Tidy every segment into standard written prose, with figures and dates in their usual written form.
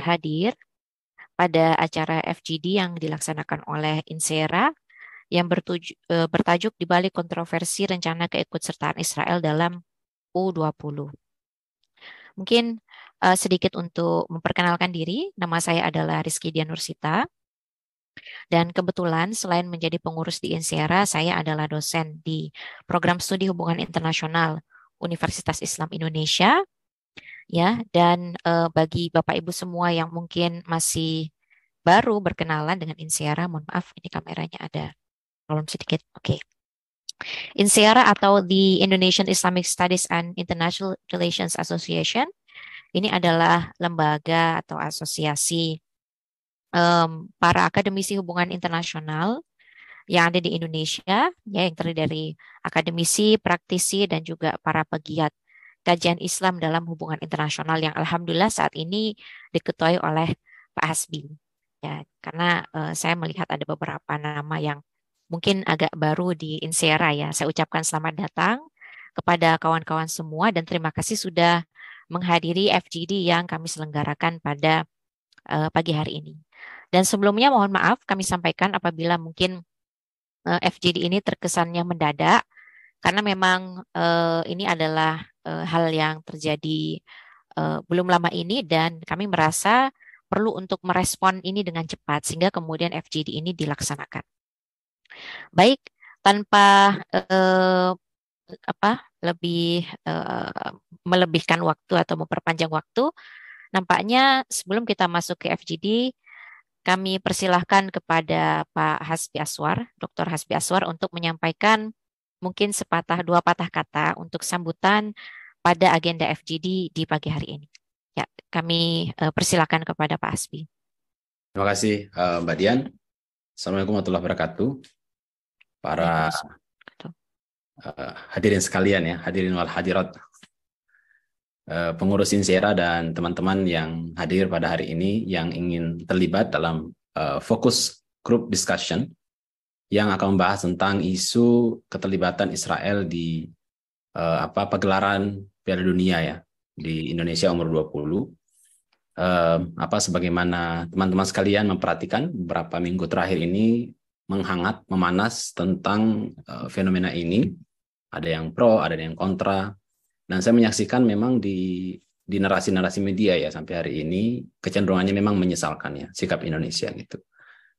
hadir pada acara FGD yang dilaksanakan oleh INSERA yang bertajuk di balik kontroversi rencana keikutsertaan Israel dalam U20. Mungkin sedikit untuk memperkenalkan diri, nama saya adalah Rizky Dianursita, dan kebetulan selain menjadi pengurus di INSERA, saya adalah dosen di Program Studi Hubungan Internasional Universitas Islam Indonesia, ya. Dan bagi Bapak Ibu semua yang mungkin masih baru berkenalan dengan INSERA, mohon maaf ini kameranya ada problem sedikit. Oke. INSERA atau the Indonesian Islamic Studies and International Relations Association ini adalah lembaga atau asosiasi para akademisi hubungan internasional yang ada di Indonesia, ya, yang terdiri dari akademisi, praktisi, dan juga para pegiat kajian Islam dalam hubungan internasional yang alhamdulillah saat ini diketuai oleh Pak Hasbi. Ya, karena saya melihat ada beberapa nama yang mungkin agak baru di INSERA, ya. Saya ucapkan selamat datang kepada kawan-kawan semua dan terima kasih sudah menghadiri FGD yang kami selenggarakan pada pagi hari ini. Dan sebelumnya mohon maaf kami sampaikan apabila mungkin FGD ini terkesannya mendadak karena memang ini adalah hal yang terjadi belum lama ini dan kami merasa perlu untuk merespon ini dengan cepat sehingga kemudian FGD ini dilaksanakan. Baik, tanpa lebih melebihkan waktu atau memperpanjang waktu, nampaknya sebelum kita masuk ke FGD, kami persilahkan kepada Pak Hasbi Aswar, Dr. Hasbi Aswar untuk menyampaikan mungkin sepatah dua patah kata untuk sambutan pada agenda FGD di pagi hari ini. Ya, kami persilahkan kepada Pak Hasbi. Terima kasih Mbak Dian. Assalamualaikum warahmatullahi wabarakatuh. Para hadirin sekalian, ya, hadirin wal hadirat, pengurus INSERA dan teman-teman yang hadir pada hari ini yang ingin terlibat dalam fokus group discussion yang akan membahas tentang isu keterlibatan Israel di pagelaran Piala Dunia, ya, di Indonesia umur 20. Sebagaimana teman-teman sekalian memperhatikan beberapa minggu terakhir ini menghangat, memanas tentang fenomena ini. Ada yang pro, ada yang kontra. Dan saya menyaksikan memang di narasi-narasi media, ya, sampai hari ini kecenderungannya memang menyesalkan, ya, sikap Indonesia gitu.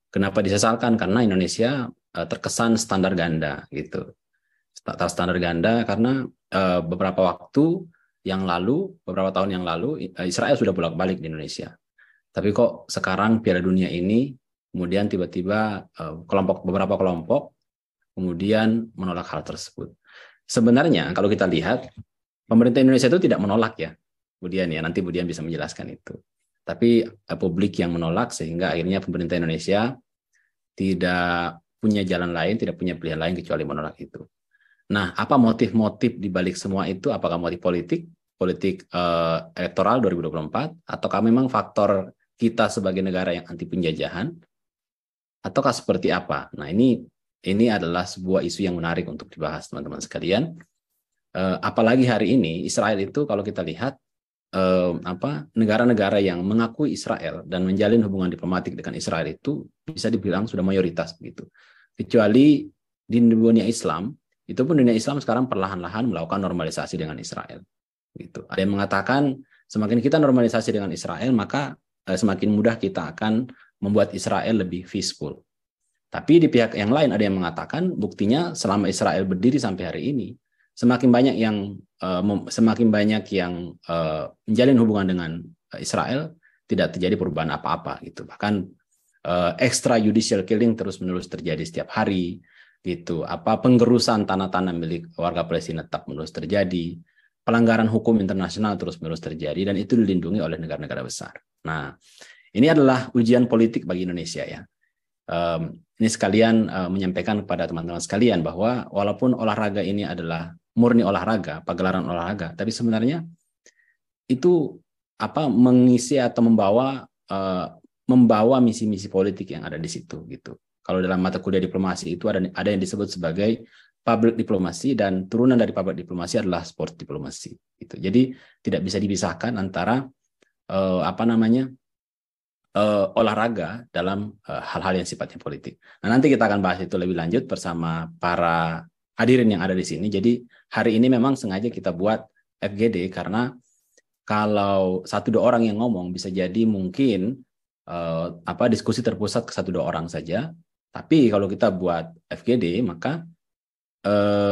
Kenapa disesalkan? Karena Indonesia terkesan standar ganda gitu. Standar ganda karena beberapa tahun yang lalu Israel sudah bolak-balik di Indonesia. Tapi kok sekarang Piala Dunia ini kemudian tiba-tiba beberapa kelompok kemudian menolak hal tersebut. Sebenarnya kalau kita lihat pemerintah Indonesia itu tidak menolak, ya. Kemudian, ya, nanti Budian bisa menjelaskan itu. Tapi publik yang menolak sehingga akhirnya pemerintah Indonesia tidak punya jalan lain, tidak punya pilihan lain kecuali menolak itu. Nah, apa motif-motif di balik semua itu? Apakah motif politik elektoral 2024 ataukah memang faktor kita sebagai negara yang anti penjajahan, ataukah seperti apa? Nah, ini adalah sebuah isu yang menarik untuk dibahas, teman-teman sekalian. Apalagi hari ini Israel itu kalau kita lihat negara-negara yang mengakui Israel dan menjalin hubungan diplomatik dengan Israel itu bisa dibilang sudah mayoritas begitu. Kecuali di dunia Islam, itu pun dunia Islam sekarang perlahan-lahan melakukan normalisasi dengan Israel. Gitu. Ada yang mengatakan semakin kita normalisasi dengan Israel, maka semakin mudah kita akan membuat Israel lebih peaceful. Tapi di pihak yang lain ada yang mengatakan buktinya selama Israel berdiri sampai hari ini, semakin banyak yang menjalin hubungan dengan Israel, tidak terjadi perubahan apa-apa gitu. Bahkan extrajudicial killing terus-menerus terjadi setiap hari gitu. Penggerusan tanah-tanah milik warga Palestina tetap menerus terjadi. Pelanggaran hukum internasional terus-menerus terjadi dan itu dilindungi oleh negara-negara besar. Nah, ini adalah ujian politik bagi Indonesia, ya. Ini sekalian menyampaikan kepada teman-teman sekalian bahwa walaupun olahraga ini adalah murni olahraga, pagelaran olahraga, tapi sebenarnya itu mengisi atau membawa misi-misi politik yang ada di situ gitu. Kalau dalam mata kuliah diplomasi itu ada yang disebut sebagai public diplomasi dan turunan dari public diplomasi adalah sport diplomasi gitu. Jadi tidak bisa dipisahkan antara olahraga dalam hal-hal yang sifatnya politik. Nah, nanti kita akan bahas itu lebih lanjut bersama para hadirin yang ada di sini. Jadi hari ini memang sengaja kita buat FGD karena kalau satu dua orang yang ngomong bisa jadi mungkin diskusi terpusat ke satu dua orang saja. Tapi kalau kita buat FGD maka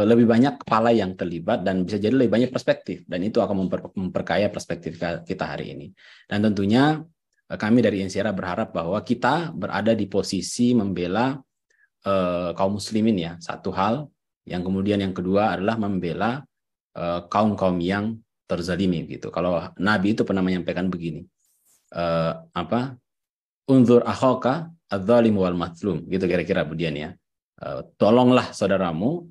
lebih banyak kepala yang terlibat dan bisa jadi lebih banyak perspektif dan itu akan memperkaya perspektif kita hari ini. Dan tentunya kami dari Insera berharap bahwa kita berada di posisi membela kaum muslimin ya, satu hal. Yang kemudian yang kedua adalah membela kaum-kaum yang terzalimi gitu. Kalau Nabi itu pernah menyampaikan begini, unzur akhaka adzalim wal mazlum, gitu kira-kira kemudian ya. Tolonglah saudaramu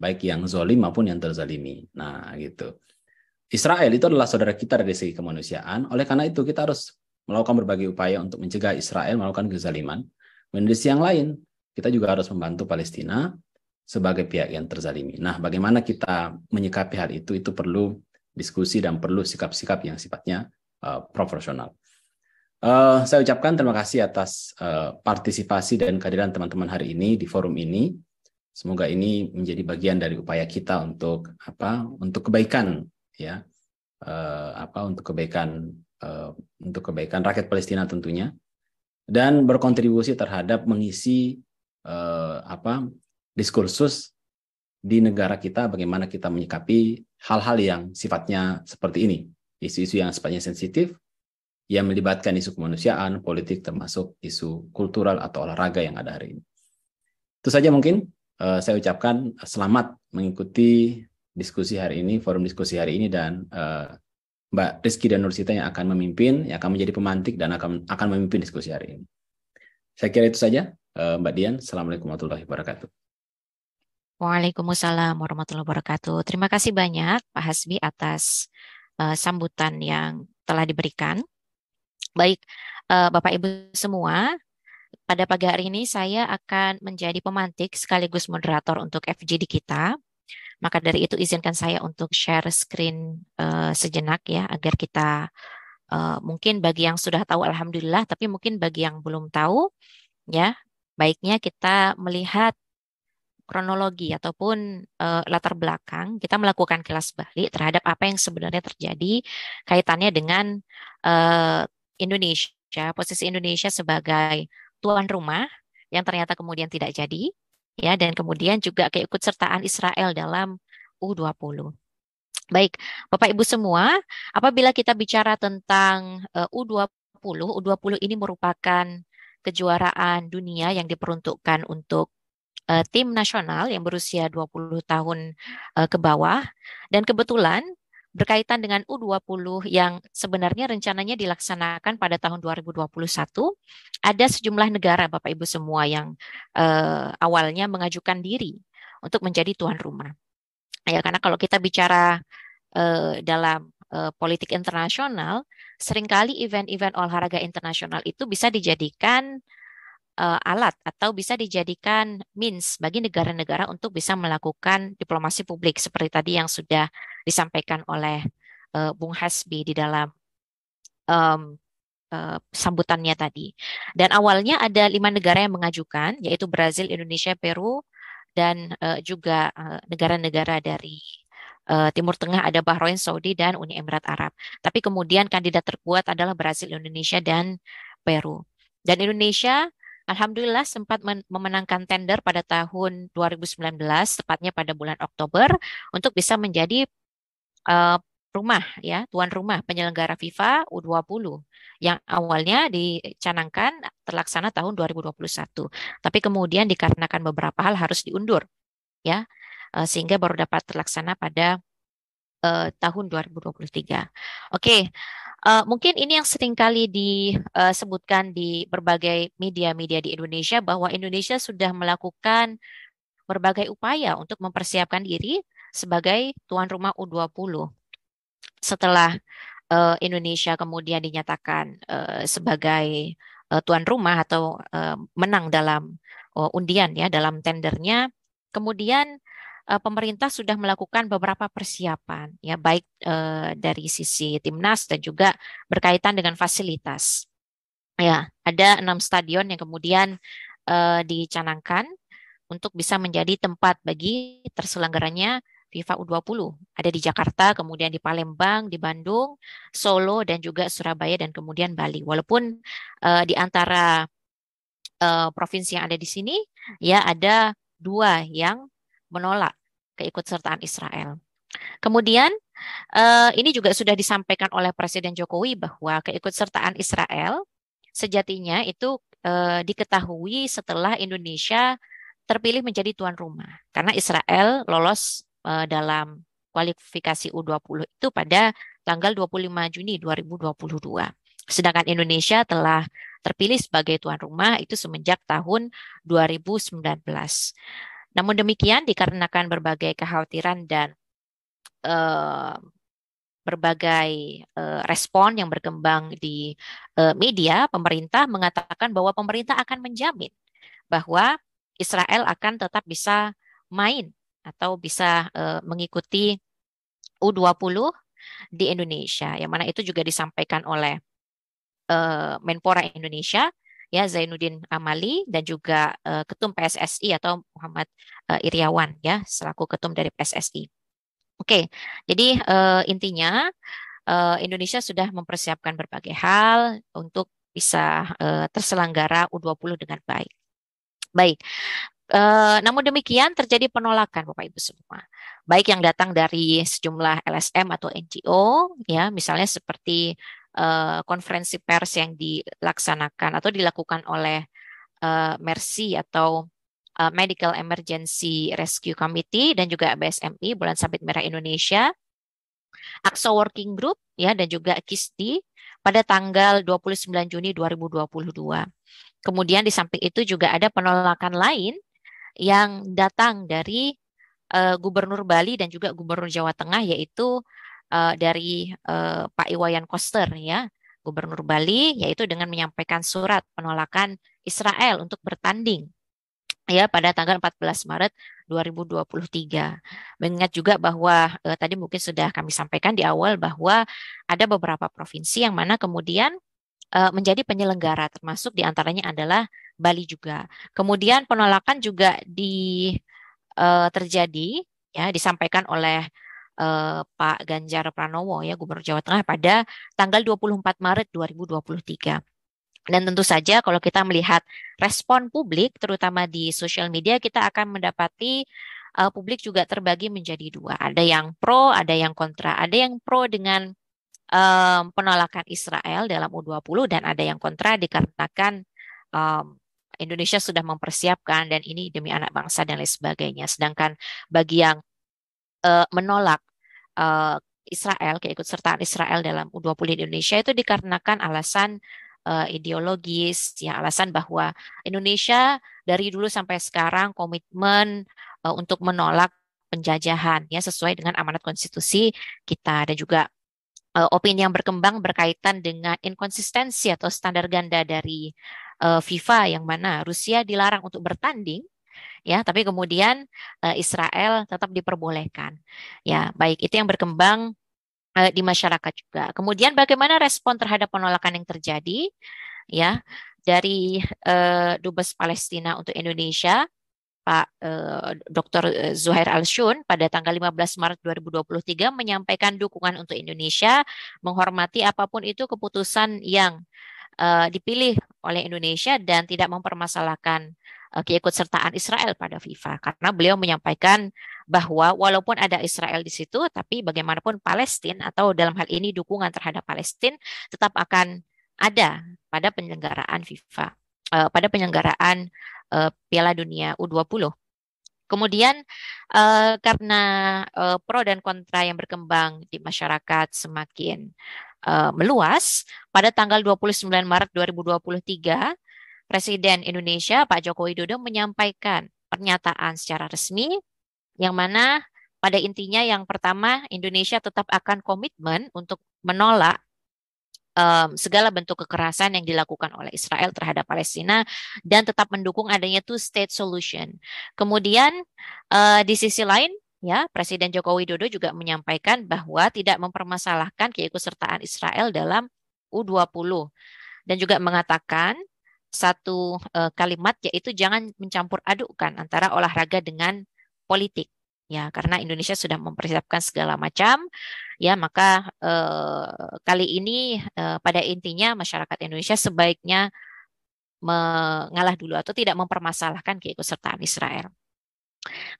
baik yang zalim maupun yang terzalimi. Nah, gitu. Israel itu adalah saudara kita dari segi kemanusiaan. Oleh karena itu kita harus melakukan berbagai upaya untuk mencegah Israel melakukan kezaliman. Dan di sisi yang lain, kita juga harus membantu Palestina sebagai pihak yang terzalimi. Nah, bagaimana kita menyikapi hal itu perlu diskusi dan perlu sikap-sikap yang sifatnya proporsional. Saya ucapkan terima kasih atas partisipasi dan kehadiran teman-teman hari ini di forum ini. Semoga ini menjadi bagian dari upaya kita untuk untuk kebaikan ya, untuk kebaikan rakyat Palestina tentunya, dan berkontribusi terhadap mengisi diskursus di negara kita, bagaimana kita menyikapi hal-hal yang sifatnya seperti ini, isu-isu yang sifatnya sensitif, yang melibatkan isu kemanusiaan, politik, termasuk isu kultural atau olahraga yang ada hari ini. Itu saja mungkin saya ucapkan selamat mengikuti diskusi hari ini, forum diskusi hari ini, dan Mbak Rizky dan Nursita yang akan memimpin, yang akan menjadi pemantik dan akan memimpin diskusi hari ini. Saya kira itu saja, Mbak Dian. Assalamualaikum warahmatullahi wabarakatuh. Waalaikumsalam warahmatullahi wabarakatuh. Terima kasih banyak Pak Hasbi atas sambutan yang telah diberikan. Baik, Bapak Ibu semua, pada pagi hari ini saya akan menjadi pemantik sekaligus moderator untuk FGD kita. Maka dari itu izinkan saya untuk share screen sejenak ya, agar kita mungkin bagi yang sudah tahu alhamdulillah, tapi mungkin bagi yang belum tahu ya, baiknya kita melihat kronologi ataupun latar belakang, kita melakukan kilas balik terhadap apa yang sebenarnya terjadi kaitannya dengan Indonesia, posisi Indonesia sebagai tuan rumah yang ternyata kemudian tidak jadi, ya, dan kemudian juga keikutsertaan Israel dalam U20. Baik, Bapak Ibu semua, apabila kita bicara tentang U20, U20 ini merupakan kejuaraan dunia yang diperuntukkan untuk tim nasional yang berusia 20 tahun ke bawah, dan kebetulan berkaitan dengan U20 yang sebenarnya rencananya dilaksanakan pada tahun 2021, ada sejumlah negara Bapak Ibu semua yang awalnya mengajukan diri untuk menjadi tuan rumah. Ya, karena kalau kita bicara dalam politik internasional, seringkali event-event olahraga internasional itu bisa dijadikan alat atau bisa dijadikan means bagi negara-negara untuk bisa melakukan diplomasi publik seperti tadi yang sudah disampaikan oleh Bung Hasbi di dalam um, sambutannya tadi. Dan awalnya ada 5 negara yang mengajukan, yaitu Brazil, Indonesia, Peru, dan juga negara-negara dari Timur Tengah, ada Bahrain, Saudi, dan Uni Emirat Arab. Tapi kemudian kandidat terkuat adalah Brazil, Indonesia, dan Peru. Dan Indonesia alhamdulillah sempat memenangkan tender pada tahun 2019, tepatnya pada bulan Oktober, untuk bisa menjadi eh, rumah ya, tuan rumah penyelenggara FIFA U20 yang awalnya dicanangkan terlaksana tahun 2021. Tapi kemudian dikarenakan beberapa hal harus diundur ya, sehingga baru dapat terlaksana pada tahun 2023. Oke, mungkin ini yang sering kali disebutkan di berbagai media-media di Indonesia, bahwa Indonesia sudah melakukan berbagai upaya untuk mempersiapkan diri sebagai tuan rumah U20. Setelah Indonesia kemudian dinyatakan sebagai tuan rumah atau menang dalam undian ya, dalam tendernya, kemudian pemerintah sudah melakukan beberapa persiapan ya, baik dari sisi timnas dan juga berkaitan dengan fasilitas. Ya, ada 6 stadion yang kemudian dicanangkan untuk bisa menjadi tempat bagi terselenggaranya FIFA U20. Ada di Jakarta, kemudian di Palembang, di Bandung, Solo, dan juga Surabaya, dan kemudian Bali. Walaupun di antara provinsi yang ada di sini, ya ada 2 yang menolak keikutsertaan Israel. Kemudian ini juga sudah disampaikan oleh Presiden Jokowi bahwa keikutsertaan Israel sejatinya itu diketahui setelah Indonesia terpilih menjadi tuan rumah. Karena Israel lolos dalam kualifikasi U20 itu pada tanggal 25 Juni 2022. Sedangkan Indonesia telah terpilih sebagai tuan rumah itu semenjak tahun 2019. Namun demikian, dikarenakan berbagai kekhawatiran dan eh, berbagai respon yang berkembang di media, pemerintah mengatakan bahwa pemerintah akan menjamin bahwa Israel akan tetap bisa main atau bisa mengikuti U20 di Indonesia, yang mana itu juga disampaikan oleh Menpora Indonesia, ya Zainuddin Amali, dan juga Ketum PSSI atau Muhammad Iriawan, ya selaku Ketum dari PSSI. Oke, jadi intinya Indonesia sudah mempersiapkan berbagai hal untuk bisa terselenggara U20 dengan baik. Baik, namun demikian terjadi penolakan Bapak Ibu semua. Baik yang datang dari sejumlah LSM atau NGO, ya misalnya seperti konferensi pers yang dilaksanakan atau dilakukan oleh Mercy atau Medical Emergency Rescue Committee dan juga BSMI, Bulan Sabit Merah Indonesia, AXO Working Group, ya, dan juga KISDI pada tanggal 29 Juni 2022. Kemudian di samping itu juga ada penolakan lain yang datang dari Gubernur Bali dan juga Gubernur Jawa Tengah, yaitu dari Pak Iwayan Koster, ya, Gubernur Bali, yaitu dengan menyampaikan surat penolakan Israel untuk bertanding, ya, pada tanggal 14 Maret 2023. Mengingat juga bahwa tadi mungkin sudah kami sampaikan di awal bahwa ada beberapa provinsi yang mana kemudian menjadi penyelenggara, termasuk diantaranya adalah Bali juga. Kemudian penolakan juga terjadi, ya, disampaikan oleh Pak Ganjar Pranowo, ya, Gubernur Jawa Tengah pada tanggal 24 Maret 2023. Dan tentu saja kalau kita melihat respon publik, terutama di sosial media, kita akan mendapati publik juga terbagi menjadi 2. Ada yang pro, ada yang kontra. Ada yang pro dengan penolakan Israel dalam U20 dan ada yang kontra dikarenakan um, Indonesia sudah mempersiapkan dan ini demi anak bangsa dan lain sebagainya. Sedangkan bagi yang menolak uh, Israel, keikutsertaan Israel dalam U20 di Indonesia itu dikarenakan alasan ideologis, ya alasan bahwa Indonesia dari dulu sampai sekarang komitmen untuk menolak penjajahan, ya sesuai dengan amanat konstitusi kita, dan juga opini yang berkembang berkaitan dengan inkonsistensi atau standar ganda dari FIFA, yang mana Rusia dilarang untuk bertanding, ya, tapi kemudian Israel tetap diperbolehkan. Ya, baik itu yang berkembang di masyarakat juga. Kemudian bagaimana respon terhadap penolakan yang terjadi, ya, dari Dubes Palestina untuk Indonesia, Pak Dr. Zuhair Al-Shun pada tanggal 15 Maret 2023 menyampaikan dukungan untuk Indonesia, menghormati apapun itu keputusan yang dipilih oleh Indonesia dan tidak mempermasalahkan keikutsertaan Israel pada FIFA, karena beliau menyampaikan bahwa walaupun ada Israel di situ, tapi bagaimanapun Palestina atau dalam hal ini dukungan terhadap Palestina tetap akan ada pada penyelenggaraan FIFA, pada penyelenggaraan Piala Dunia U20. Kemudian karena pro dan kontra yang berkembang di masyarakat semakin meluas, pada tanggal 29 Maret 2023, Presiden Indonesia Pak Joko Widodo menyampaikan pernyataan secara resmi yang mana pada intinya yang pertama, Indonesia tetap akan komitmen untuk menolak segala bentuk kekerasan yang dilakukan oleh Israel terhadap Palestina dan tetap mendukung adanya two-state solution. Kemudian di sisi lain, ya, Presiden Joko Widodo juga menyampaikan bahwa tidak mempermasalahkan keikutsertaan Israel dalam U20. dan juga mengatakan satu kalimat, yaitu jangan mencampur adukkan antara olahraga dengan politik. Ya, karena Indonesia sudah mempersiapkan segala macam, ya maka kali ini pada intinya masyarakat Indonesia sebaiknya mengalah dulu atau tidak mempermasalahkan keikutsertaan Israel.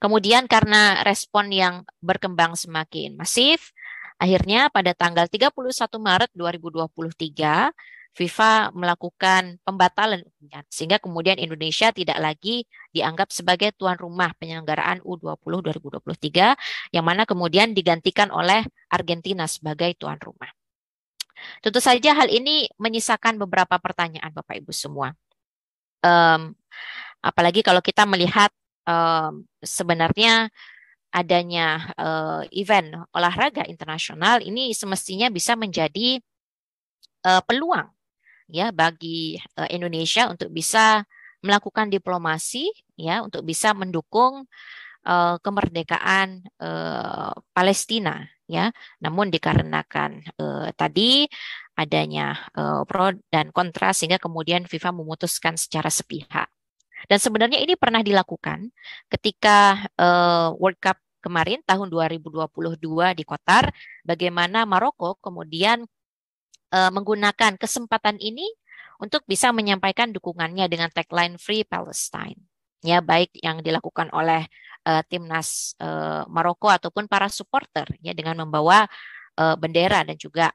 Kemudian karena respon yang berkembang semakin masif, akhirnya pada tanggal 31 Maret 2023, FIFA melakukan pembatalan undian, sehingga kemudian Indonesia tidak lagi dianggap sebagai tuan rumah penyelenggaraan U20 2023, yang mana kemudian digantikan oleh Argentina sebagai tuan rumah. Tentu saja hal ini menyisakan beberapa pertanyaan Bapak Ibu semua. Apalagi kalau kita melihat sebenarnya adanya event olahraga internasional ini semestinya bisa menjadi peluang ya bagi Indonesia untuk bisa melakukan diplomasi ya untuk bisa mendukung kemerdekaan Palestina ya. Namun dikarenakan tadi adanya pro dan kontra sehingga kemudian FIFA memutuskan secara sepihak. Dan sebenarnya ini pernah dilakukan ketika World Cup kemarin tahun 2022 di Qatar, bagaimana Maroko kemudian menggunakan kesempatan ini untuk bisa menyampaikan dukungannya dengan tagline Free Palestine. Ya, baik yang dilakukan oleh timnas Maroko ataupun para supporter ya dengan membawa bendera dan juga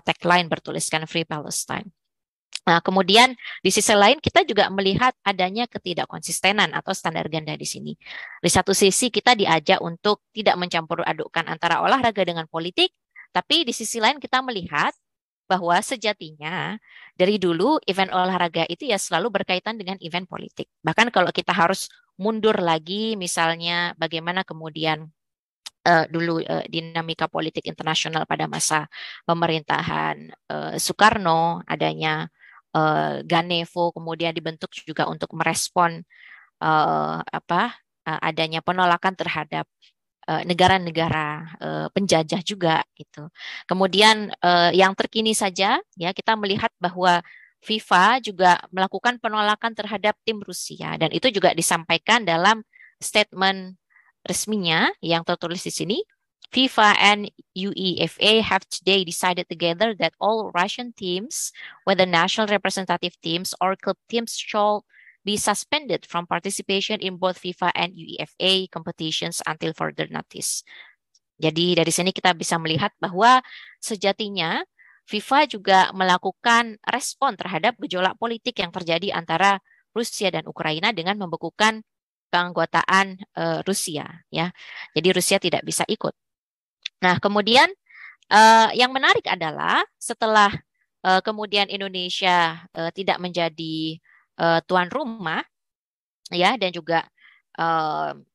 tagline bertuliskan Free Palestine. Nah, kemudian di sisi lain kita juga melihat adanya ketidakkonsistenan atau standar ganda di sini. Di satu sisi kita diajak untuk tidak mencampur adukkan antara olahraga dengan politik, tapi di sisi lain kita melihat bahwa sejatinya dari dulu event olahraga itu ya selalu berkaitan dengan event politik. Bahkan kalau kita harus mundur lagi misalnya bagaimana kemudian dulu dinamika politik internasional pada masa pemerintahan Soekarno, adanya Ganevo kemudian dibentuk juga untuk merespon adanya penolakan terhadap negara-negara penjajah juga gitu. Kemudian yang terkini saja ya kita melihat bahwa FIFA juga melakukan penolakan terhadap tim Rusia dan itu juga disampaikan dalam statement resminya yang tertulis di sini. FIFA and UEFA have today decided together that all Russian teams, whether national representative teams or club teams, shall be suspended from participation in both FIFA and UEFA competitions until further notice. Jadi dari sini kita bisa melihat bahwa sejatinya FIFA juga melakukan respon terhadap gejolak politik yang terjadi antara Rusia dan Ukraina dengan membekukan keanggotaan Rusia ya. Jadi Rusia tidak bisa ikut. Nah, kemudian yang menarik adalah setelah kemudian Indonesia tidak menjadi tuan rumah, ya, dan juga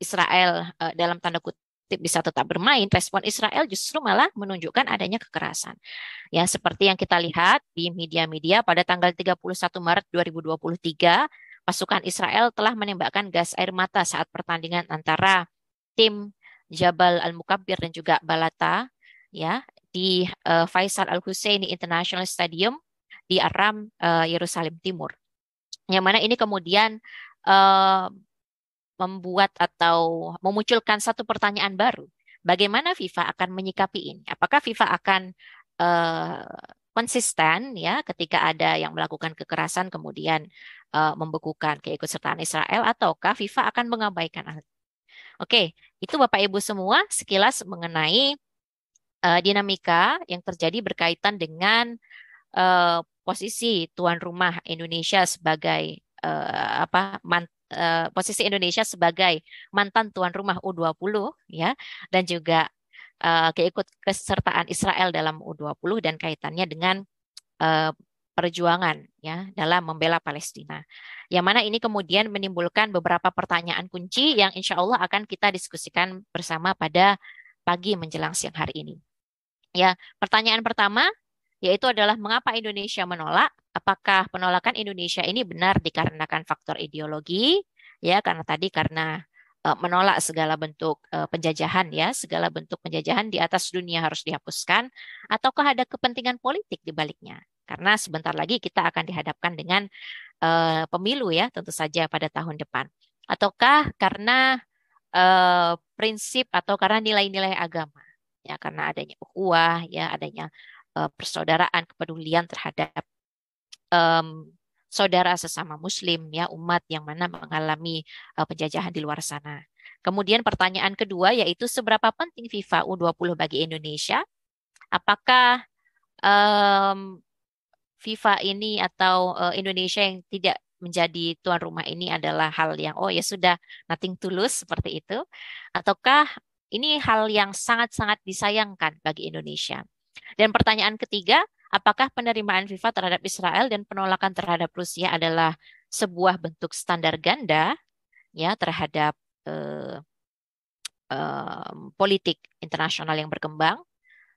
Israel dalam tanda kutip bisa tetap bermain, respon Israel justru malah menunjukkan adanya kekerasan. Ya, seperti yang kita lihat di media-media pada tanggal 31 Maret 2023, pasukan Israel telah menembakkan gas air mata saat pertandingan antara tim Jabal Al-Mukabbir dan juga Balata ya di Faisal Al-Husaini International Stadium di Aram, Yerusalem Timur. Yang mana ini kemudian membuat atau memunculkan satu pertanyaan baru. Bagaimana FIFA akan menyikapi ini? Apakah FIFA akan konsisten ya ketika ada yang melakukan kekerasan kemudian membekukan keikutsertaan Israel ataukah FIFA akan mengabaikan hal itu? Oke, itu Bapak Ibu semua sekilas mengenai dinamika yang terjadi berkaitan dengan posisi tuan rumah Indonesia sebagai posisi Indonesia sebagai mantan tuan rumah U20 ya dan juga keikutsertaan Israel dalam U20 dan kaitannya dengan perjuangan ya dalam membela Palestina. Yang mana ini kemudian menimbulkan beberapa pertanyaan kunci yang insya Allah akan kita diskusikan bersama pada pagi menjelang siang hari ini. Ya, pertanyaan pertama yaitu adalah mengapa Indonesia menolak? Apakah penolakan Indonesia ini benar dikarenakan faktor ideologi? Ya, karena menolak segala bentuk penjajahan ya, segala bentuk penjajahan di atas dunia harus dihapuskan, ataukah ada kepentingan politik di baliknya? Karena sebentar lagi kita akan dihadapkan dengan pemilu ya, tentu saja pada tahun depan. Ataukah karena prinsip atau karena nilai-nilai agama? Ya, karena adanya ukhuwah, ya, adanya persaudaraan, kepedulian terhadap em, saudara sesama Muslim, ya, umat yang mana mengalami penjajahan di luar sana. Kemudian pertanyaan kedua yaitu seberapa penting FIFA U20 bagi Indonesia? Apakah em, FIFA ini atau Indonesia yang tidak menjadi tuan rumah ini adalah hal yang oh ya sudah nothing tulus seperti itu, ataukah ini hal yang sangat-sangat disayangkan bagi Indonesia? Dan pertanyaan ketiga, apakah penerimaan FIFA terhadap Israel dan penolakan terhadap Rusia adalah sebuah bentuk standar ganda ya terhadap eh, politik internasional yang berkembang?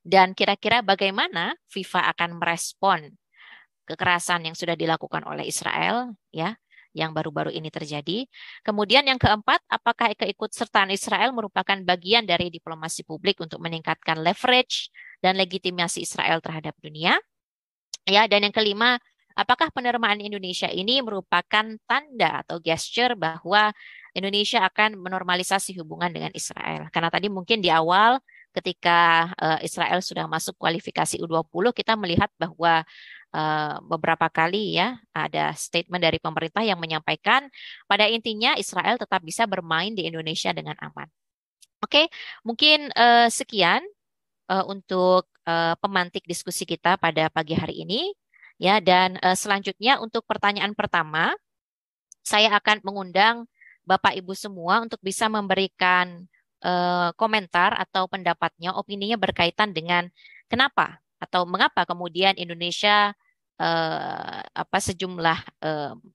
Dan kira-kira bagaimana FIFA akan merespon kekerasan yang sudah dilakukan oleh Israel ya yang baru-baru ini terjadi. Kemudian yang keempat, apakah keikutsertaan Israel merupakan bagian dari diplomasi publik untuk meningkatkan leverage dan legitimasi Israel terhadap dunia? Ya, dan yang kelima, apakah penerimaan Indonesia ini merupakan tanda atau gesture bahwa Indonesia akan menormalisasi hubungan dengan Israel? Karena tadi mungkin di awal ketika Israel sudah masuk kualifikasi U20, kita melihat bahwa beberapa kali ya ada statement dari pemerintah yang menyampaikan pada intinya Israel tetap bisa bermain di Indonesia dengan aman. Oke, mungkin sekian untuk pemantik diskusi kita pada pagi hari ini. Ya, dan selanjutnya untuk pertanyaan pertama, saya akan mengundang Bapak Ibu semua untuk bisa memberikan komentar atau pendapatnya, opininya berkaitan dengan kenapa atau mengapa kemudian Indonesia apa sejumlah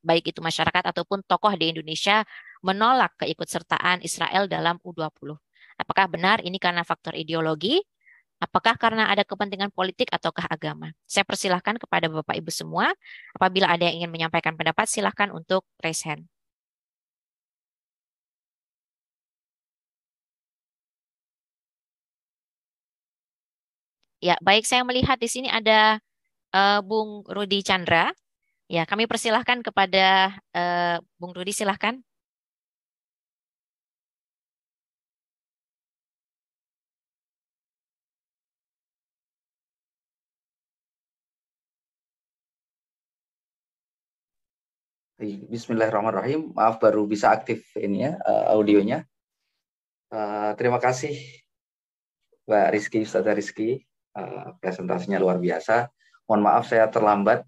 baik itu masyarakat ataupun tokoh di Indonesia menolak keikutsertaan Israel dalam U20. Apakah benar ini karena faktor ideologi? Apakah karena ada kepentingan politik ataukah agama? Saya persilahkan kepada Bapak Ibu semua. Apabila ada yang ingin menyampaikan pendapat, silahkan untuk raise hand. Ya, baik saya melihat di sini ada Bung Rudi Chandra. Ya, kami persilahkan kepada Bung Rudi, silahkan. Bismillahirrahmanirrahim. Maaf baru bisa aktif ini ya audionya. Terima kasih Mbak Rizky, Ustazah Rizky. Presentasinya luar biasa. Mohon maaf saya terlambat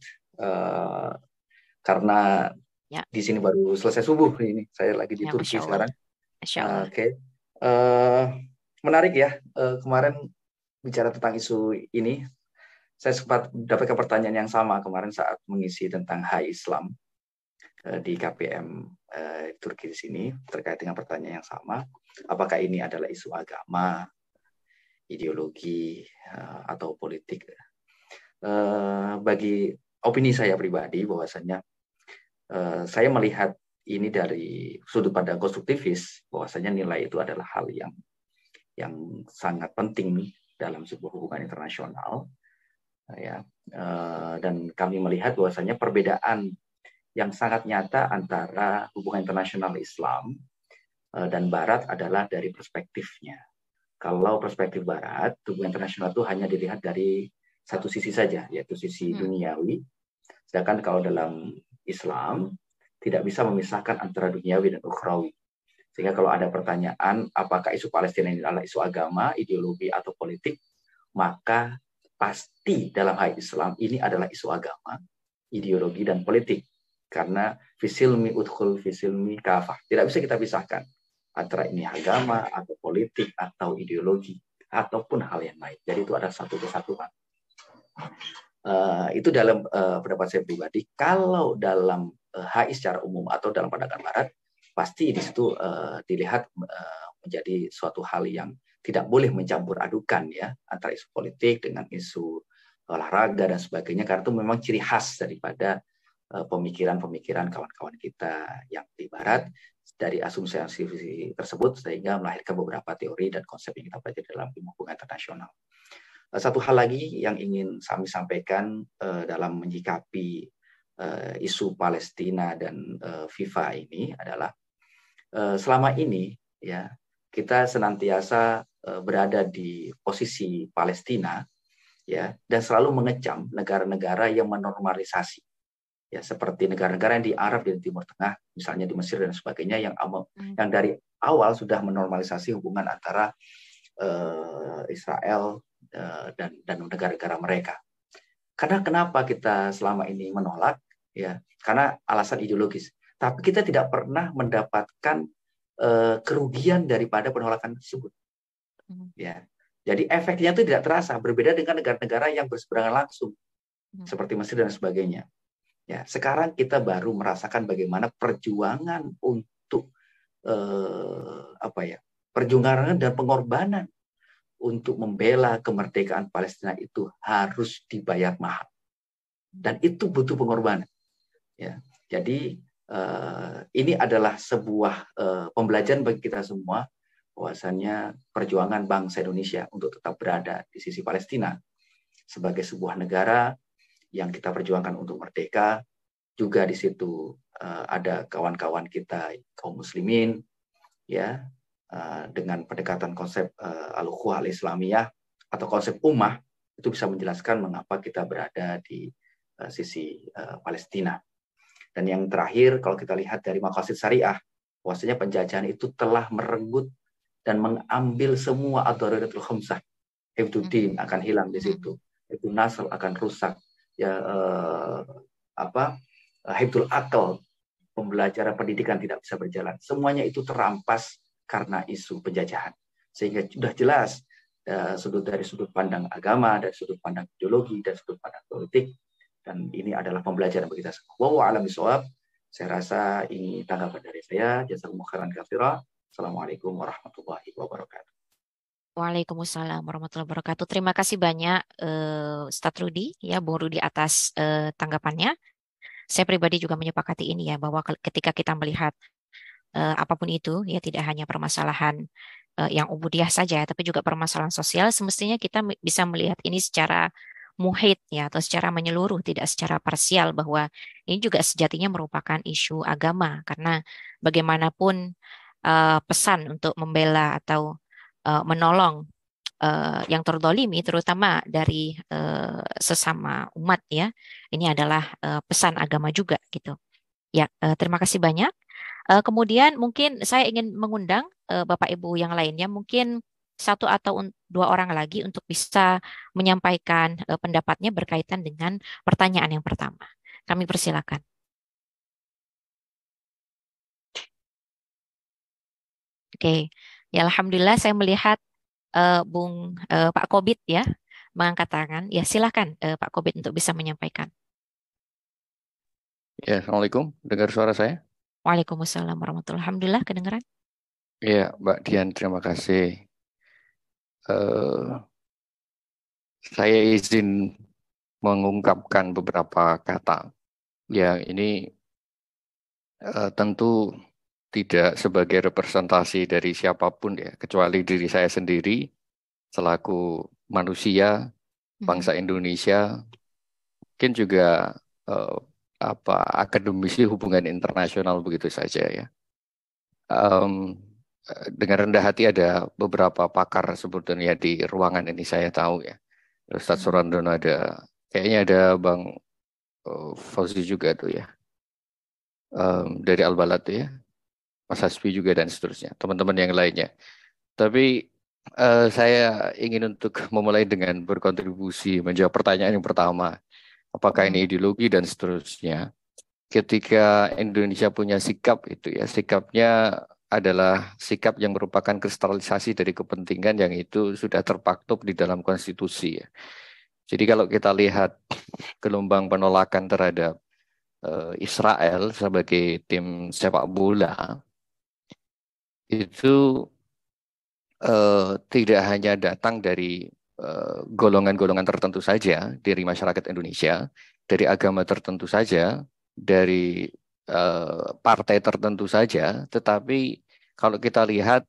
karena Ya, di sini baru selesai subuh ini. Saya lagi di ya, Turki Masya Allah. sekarang. Masya Allah. Oke. Menarik ya. Kemarin bicara tentang isu ini, saya sempat mendapatkan pertanyaan yang sama kemarin saat mengisi tentang Hai Islam di KPM Turki di sini terkait dengan pertanyaan yang sama, apakah ini adalah isu agama, ideologi atau politik? Bagi opini saya pribadi bahwasanya saya melihat ini dari sudut pandang konstruktivis, bahwasanya nilai itu adalah hal yang sangat penting dalam sebuah hubungan internasional ya, dan kami melihat bahwasanya perbedaan yang sangat nyata antara hubungan internasional Islam dan Barat adalah dari perspektifnya. Kalau perspektif Barat, hubungan internasional itu hanya dilihat dari satu sisi saja, yaitu sisi duniawi. Sedangkan kalau dalam Islam, tidak bisa memisahkan antara duniawi dan ukhrawi. Sehingga kalau ada pertanyaan, apakah isu Palestina ini adalah isu agama, ideologi, atau politik, maka pasti dalam hal Islam ini adalah isu agama, ideologi, dan politik. Karena fisilmi udkhul fisilmi kafah. Tidak bisa kita pisahkan antara ini agama atau politik atau ideologi ataupun hal yang lain. Jadi itu ada satu kesatuan. Itu dalam pendapat saya pribadi. Kalau dalam HI secara umum atau dalam pandangan Barat, pasti di situ dilihat menjadi suatu hal yang tidak boleh mencampur adukan ya antara isu politik dengan isu olahraga dan sebagainya, karena itu memang ciri khas daripada pemikiran-pemikiran kawan-kawan kita yang di Barat, dari asumsi-asumsi tersebut sehingga melahirkan beberapa teori dan konsep yang kita pelajari dalam ilmu hubungan internasional. Satu hal lagi yang ingin kami sampaikan dalam menyikapi isu Palestina dan FIFA ini adalah selama ini ya kita senantiasa berada di posisi Palestina ya dan selalu mengecam negara-negara yang menormalisasi ya seperti negara-negara yang di Arab dan Timur Tengah misalnya di Mesir dan sebagainya yang dari awal sudah menormalisasi hubungan antara Israel dan negara-negara mereka. Karena kenapa kita selama ini menolak ya karena alasan ideologis. Tapi kita tidak pernah mendapatkan kerugian daripada penolakan tersebut. Ya. Jadi efeknya itu tidak terasa berbeda dengan negara-negara yang berseberangan langsung seperti Mesir dan sebagainya. Ya, sekarang kita baru merasakan bagaimana perjuangan untuk perjuangan dan pengorbanan untuk membela kemerdekaan Palestina itu harus dibayar mahal, dan itu butuh pengorbanan. Ya, jadi ini adalah sebuah pembelajaran bagi kita semua bahwasannya perjuangan bangsa Indonesia untuk tetap berada di sisi Palestina sebagai sebuah negara yang kita perjuangkan untuk merdeka. Juga di situ ada kawan-kawan kita kaum muslimin ya dengan pendekatan konsep al-ukhuwah al-islamiyah atau konsep ummah itu bisa menjelaskan mengapa kita berada di sisi Palestina. Dan yang terakhir kalau kita lihat dari maqasid syariah bahwasanya penjajahan itu telah merenggut dan mengambil semua ad-daruratul khamsah. Hifdzuddin akan hilang di situ. Itu nasl akan rusak. Ya hifdzul akal, pembelajaran pendidikan tidak bisa berjalan. Semuanya itu terampas karena isu penjajahan. Sehingga sudah jelas dari sudut pandang agama, dari sudut pandang ideologi, dan sudut pandang politik. Dan ini adalah pembelajaran bagi kita semua. Wallahu a'lam bishawab. Saya rasa ini tanggapan dari saya. Jazakumullahu khairan katsira. Assalamualaikum warahmatullahi wabarakatuh. Waalaikumsalam warahmatullahi wabarakatuh. Terima kasih banyak Ustadz Rudi ya, Bung Rudi atas tanggapannya. Saya pribadi juga menyepakati ini ya, bahwa ketika kita melihat apapun itu ya, tidak hanya permasalahan yang ubudiyah saja, tapi juga permasalahan sosial, semestinya kita bisa melihat ini secara muhit ya, atau secara menyeluruh, tidak secara parsial, bahwa ini juga sejatinya merupakan isu agama, karena bagaimanapun pesan untuk membela atau menolong yang terdolimi, terutama dari sesama umat ya, ini adalah pesan agama juga gitu. Ya, terima kasih banyak. Kemudian mungkin saya ingin mengundang Bapak Ibu yang lainnya, mungkin satu atau dua orang lagi untuk bisa menyampaikan pendapatnya berkaitan dengan pertanyaan yang pertama. Kami persilakan. Oke, ya alhamdulillah saya melihat Pak Kobit ya mengangkat tangan. Ya silakan Pak Kobit untuk bisa menyampaikan. Ya, Assalamualaikum. Dengar suara saya? Waalaikumsalam warahmatullahi wabarakatuh. Alhamdulillah kedengaran. Ya, Mbak Dian, terima kasih. Saya izin mengungkapkan beberapa kata yang ini tentu tidak sebagai representasi dari siapapun ya, kecuali diri saya sendiri selaku manusia bangsa Indonesia, mungkin juga akademisi hubungan internasional begitu saja ya. Dengan rendah hati ada beberapa pakar sebetulnya di ruangan ini saya tahu ya. Ustadz Surandono ada, kayaknya ada Bang Fauzi juga tuh ya. Dari Al-Balad tuh ya. Mas Hasbi juga dan seterusnya. Teman-teman yang lainnya. Tapi saya ingin untuk memulai dengan berkontribusi menjawab pertanyaan yang pertama. Apakah ini ideologi dan seterusnya. Ketika Indonesia punya sikap itu ya, sikapnya adalah sikap yang merupakan kristalisasi dari kepentingan yang itu sudah terpaktub di dalam konstitusi ya. Jadi kalau kita lihat gelombang penolakan terhadap Israel sebagai tim sepak bola itu tidak hanya datang dari golongan-golongan tertentu saja dari masyarakat Indonesia, dari agama tertentu saja, dari partai tertentu saja, tetapi kalau kita lihat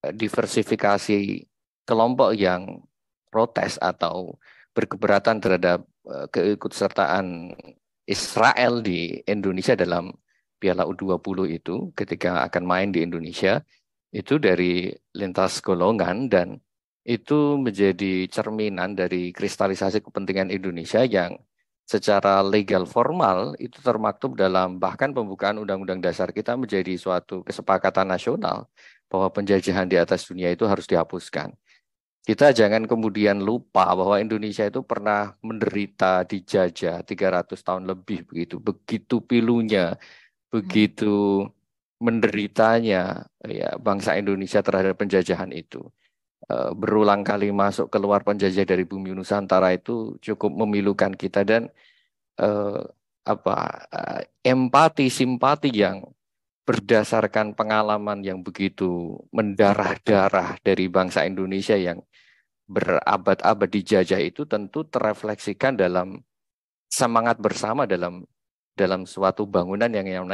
diversifikasi kelompok yang protes atau berkeberatan terhadap keikutsertaan Israel di Indonesia dalam Piala U20 itu ketika akan main di Indonesia itu dari lintas golongan, dan itu menjadi cerminan dari kristalisasi kepentingan Indonesia yang secara legal formal itu termaktub dalam bahkan pembukaan Undang-Undang Dasar kita menjadi suatu kesepakatan nasional bahwa penjajahan di atas dunia itu harus dihapuskan. Kita jangan kemudian lupa bahwa Indonesia itu pernah menderita dijajah 300 tahun lebih begitu. Begitu pilunya, begitu menderitanya ya bangsa Indonesia terhadap penjajahan itu. Berulang kali masuk keluar penjajah dari bumi Nusantara itu cukup memilukan kita, dan empati simpati yang berdasarkan pengalaman yang begitu mendarah-darah dari bangsa Indonesia yang berabad-abad dijajah itu tentu terefleksikan dalam semangat bersama dalam suatu bangunan yang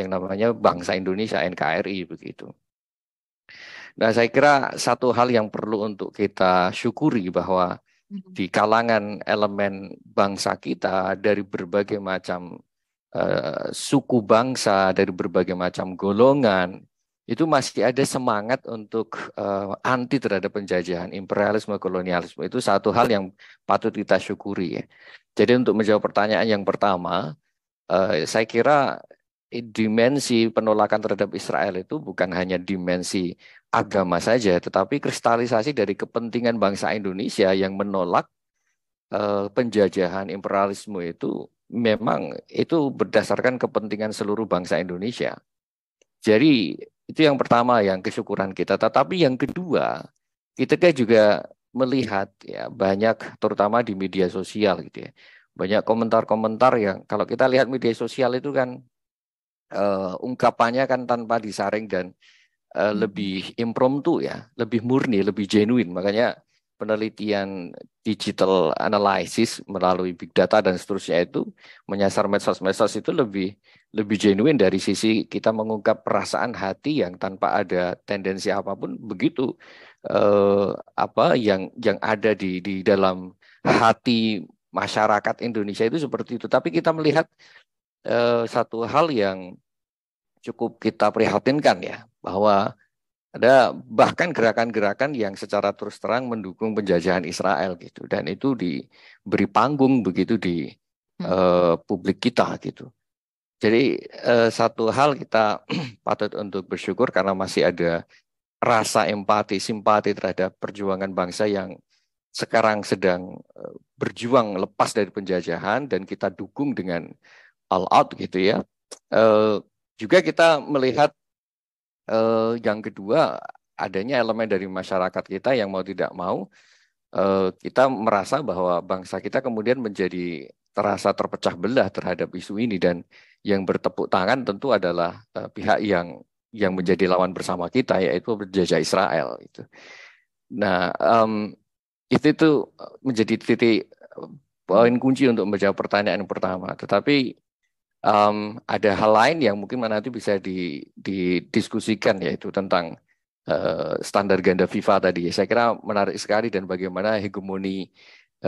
namanya bangsa Indonesia, NKRI begitu. Nah, saya kira satu hal yang perlu untuk kita syukuri bahwa di kalangan elemen bangsa kita dari berbagai macam suku bangsa, dari berbagai macam golongan, itu masih ada semangat untuk anti terhadap penjajahan, imperialisme, kolonialisme. Itu satu hal yang patut kita syukuri ya. Jadi untuk menjawab pertanyaan yang pertama, saya kira dimensi penolakan terhadap Israel itu bukan hanya dimensi agama saja, tetapi kristalisasi dari kepentingan bangsa Indonesia yang menolak penjajahan imperialisme itu memang itu berdasarkan kepentingan seluruh bangsa Indonesia. Jadi itu yang pertama yang kesyukuran kita. Tetapi yang kedua, kita kan juga melihat ya banyak terutama di media sosial gitu ya. Banyak komentar-komentar yang kalau kita lihat media sosial itu kan ungkapannya kan tanpa disaring dan lebih impromptu ya, lebih murni, lebih genuine. Makanya penelitian digital analysis melalui big data dan seterusnya itu menyasar medsos-medsos itu lebih genuine dari sisi kita mengungkap perasaan hati yang tanpa ada tendensi apapun begitu yang ada di dalam hati masyarakat Indonesia itu seperti itu. Tapi kita melihat satu hal yang cukup kita prihatinkan ya, bahwa ada bahkan gerakan-gerakan yang secara terus terang mendukung penjajahan Israel gitu, dan itu diberi panggung begitu di publik kita gitu. Jadi satu hal kita patut untuk bersyukur karena masih ada rasa empati, simpati terhadap perjuangan bangsa yang sekarang sedang berjuang lepas dari penjajahan, dan kita dukung dengan all out gitu ya. Juga kita melihat yang kedua, adanya elemen dari masyarakat kita yang mau tidak mau, kita merasa bahwa bangsa kita kemudian menjadi terasa terpecah belah terhadap isu ini, dan yang bertepuk tangan tentu adalah pihak yang menjadi lawan bersama kita, yaitu penjajah Israel. Itu. Nah, itu menjadi titik poin kunci untuk menjawab pertanyaan yang pertama. Tetapi ada hal lain yang mungkin nanti bisa didiskusikan, yaitu tentang standar ganda FIFA tadi. Saya kira menarik sekali, dan bagaimana hegemoni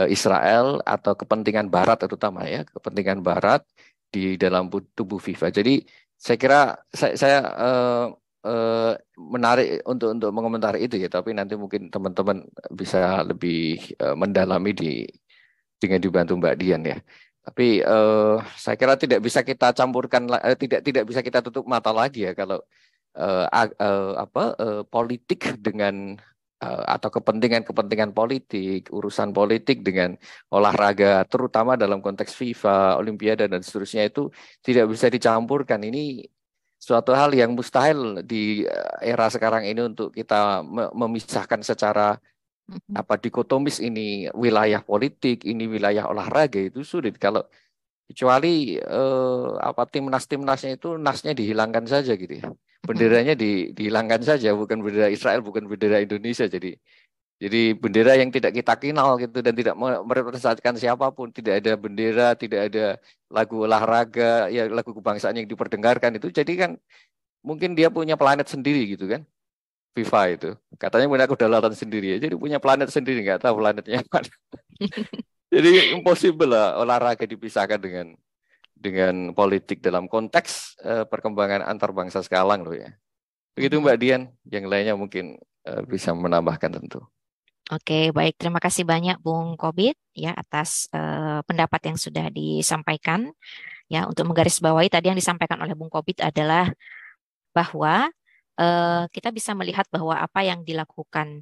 Israel atau kepentingan Barat terutama ya, kepentingan Barat di dalam tubuh FIFA. Jadi saya kira saya menarik untuk mengomentari itu ya, tapi nanti mungkin teman-teman bisa lebih mendalami dengan dibantu Mbak Dian ya. Tapi saya kira tidak bisa kita campurkan, tidak bisa kita tutup mata lagi ya kalau politik dengan atau kepentingan politik, urusan politik dengan olahraga, terutama dalam konteks FIFA, Olimpiade dan seterusnya itu tidak bisa dicampurkan. Ini suatu hal yang mustahil di era sekarang ini untuk kita memisahkan secara dikotomis, ini wilayah politik, ini wilayah olahraga, itu sulit. Kalau kecuali timnasnya itu nasnya dihilangkan saja gitu ya, benderanya dihilangkan saja, bukan bendera Israel, bukan bendera Indonesia. Jadi Jadi bendera yang tidak kita kenal gitu dan tidak merepresentasikan siapapun, tidak ada bendera, tidak ada lagu olahraga, ya lagu kebangsaan yang diperdengarkan itu. Jadi kan mungkin dia punya planet sendiri gitu kan. FIFA itu katanya punya kedaulatan sendiri ya. Jadi punya planet sendiri, nggak tahu planetnya mana. Jadi impossible lah olahraga dipisahkan dengan politik dalam konteks perkembangan antar bangsa sekarang loh ya. Begitu Mbak Dian, yang lainnya mungkin bisa menambahkan tentu. Oke, baik. Terima kasih banyak Bung Kobit ya atas pendapat yang sudah disampaikan. Ya, untuk menggarisbawahi tadi yang disampaikan oleh Bung Kobit adalah bahwa kita bisa melihat bahwa apa yang dilakukan,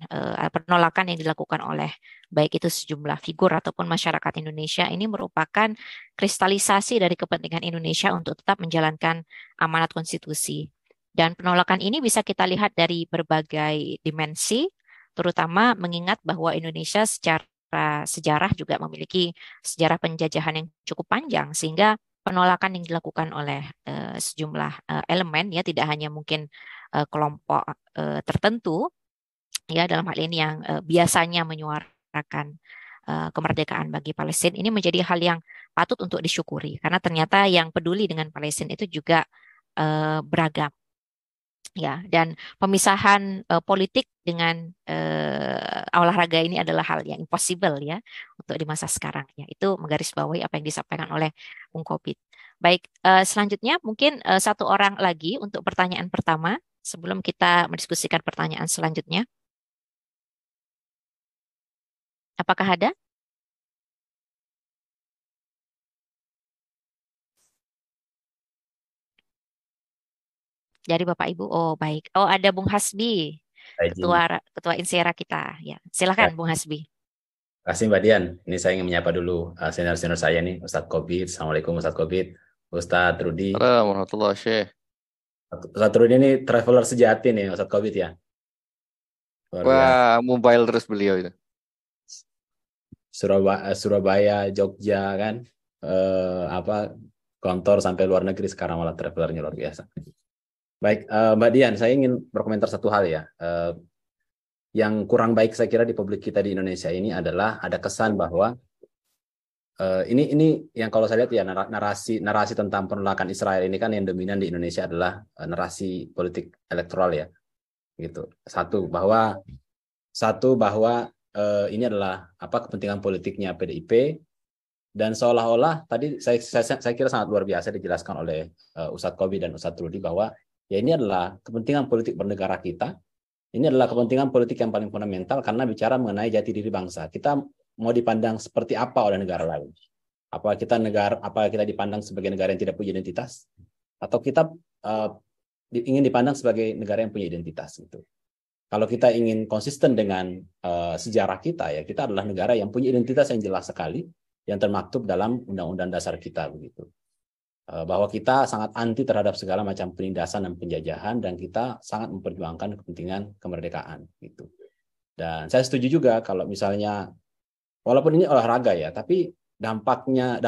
penolakan yang dilakukan oleh baik itu sejumlah figur ataupun masyarakat Indonesia ini merupakan kristalisasi dari kepentingan Indonesia untuk tetap menjalankan amanat konstitusi. Dan penolakan ini bisa kita lihat dari berbagai dimensi, terutama mengingat bahwa Indonesia secara sejarah juga memiliki sejarah penjajahan yang cukup panjang, sehingga penolakan yang dilakukan oleh sejumlah elemen ya tidak hanya mungkin kelompok tertentu ya dalam hal ini yang biasanya menyuarakan kemerdekaan bagi Palestina ini menjadi hal yang patut untuk disyukuri karena ternyata yang peduli dengan Palestina itu juga beragam ya dan pemisahan politik dengan olahraga ini adalah hal yang impossible ya untuk di masa sekarang ya itu menggarisbawahi apa yang disampaikan oleh Bung Kobit. Baik, selanjutnya mungkin satu orang lagi untuk pertanyaan pertama sebelum kita mendiskusikan pertanyaan selanjutnya. Apakah ada? Dari Bapak Ibu. Oh, baik. Oh, ada Bung Hasbi, Izin. ketua Insera kita. Ya, silakan Bung Hasbi. Terima kasih Mbak Dian. Ini saya ingin menyapa dulu senior-senior saya nih, Ustadz Kobit. Assalamualaikum Ustadz Kobit. Ustadz Rudi. Assalamualaikum warahmatullahi wabarakatuh. Ustadz Rudi ini traveler sejati nih Ustadz Kobit ya. Luar biasa. Wah, mobile terus beliau itu. Surabaya, Jogja kan, kantor sampai luar negeri sekarang malah travelernya luar biasa. Baik, Mbak Dian, saya ingin berkomentar satu hal ya. Yang kurang baik saya kira di publik kita di Indonesia ini adalah ada kesan bahwa ini yang kalau saya lihat ya narasi tentang penolakan Israel ini kan yang dominan di Indonesia adalah narasi politik elektoral ya, gitu. Satu bahwa ini adalah kepentingan politiknya PDIP dan seolah-olah tadi saya kira sangat luar biasa dijelaskan oleh Ustadz Kobit dan Ustadz Rudi bahwa ya ini adalah kepentingan politik bernegara kita. Ini adalah kepentingan politik yang paling fundamental karena bicara mengenai jati diri bangsa. Kita mau dipandang seperti apa oleh negara lain? Apa kita dipandang sebagai negara yang tidak punya identitas? Atau kita ingin dipandang sebagai negara yang punya identitas gitu. Kalau kita ingin konsisten dengan sejarah kita ya, kita adalah negara yang punya identitas yang jelas sekali yang termaktub dalam Undang-Undang Dasar kita begitu. Bahwa kita sangat anti terhadap segala macam penindasan dan penjajahan dan kita sangat memperjuangkan kepentingan kemerdekaan gitu. Dan saya setuju juga kalau misalnya walaupun ini olahraga ya, tapi dampaknya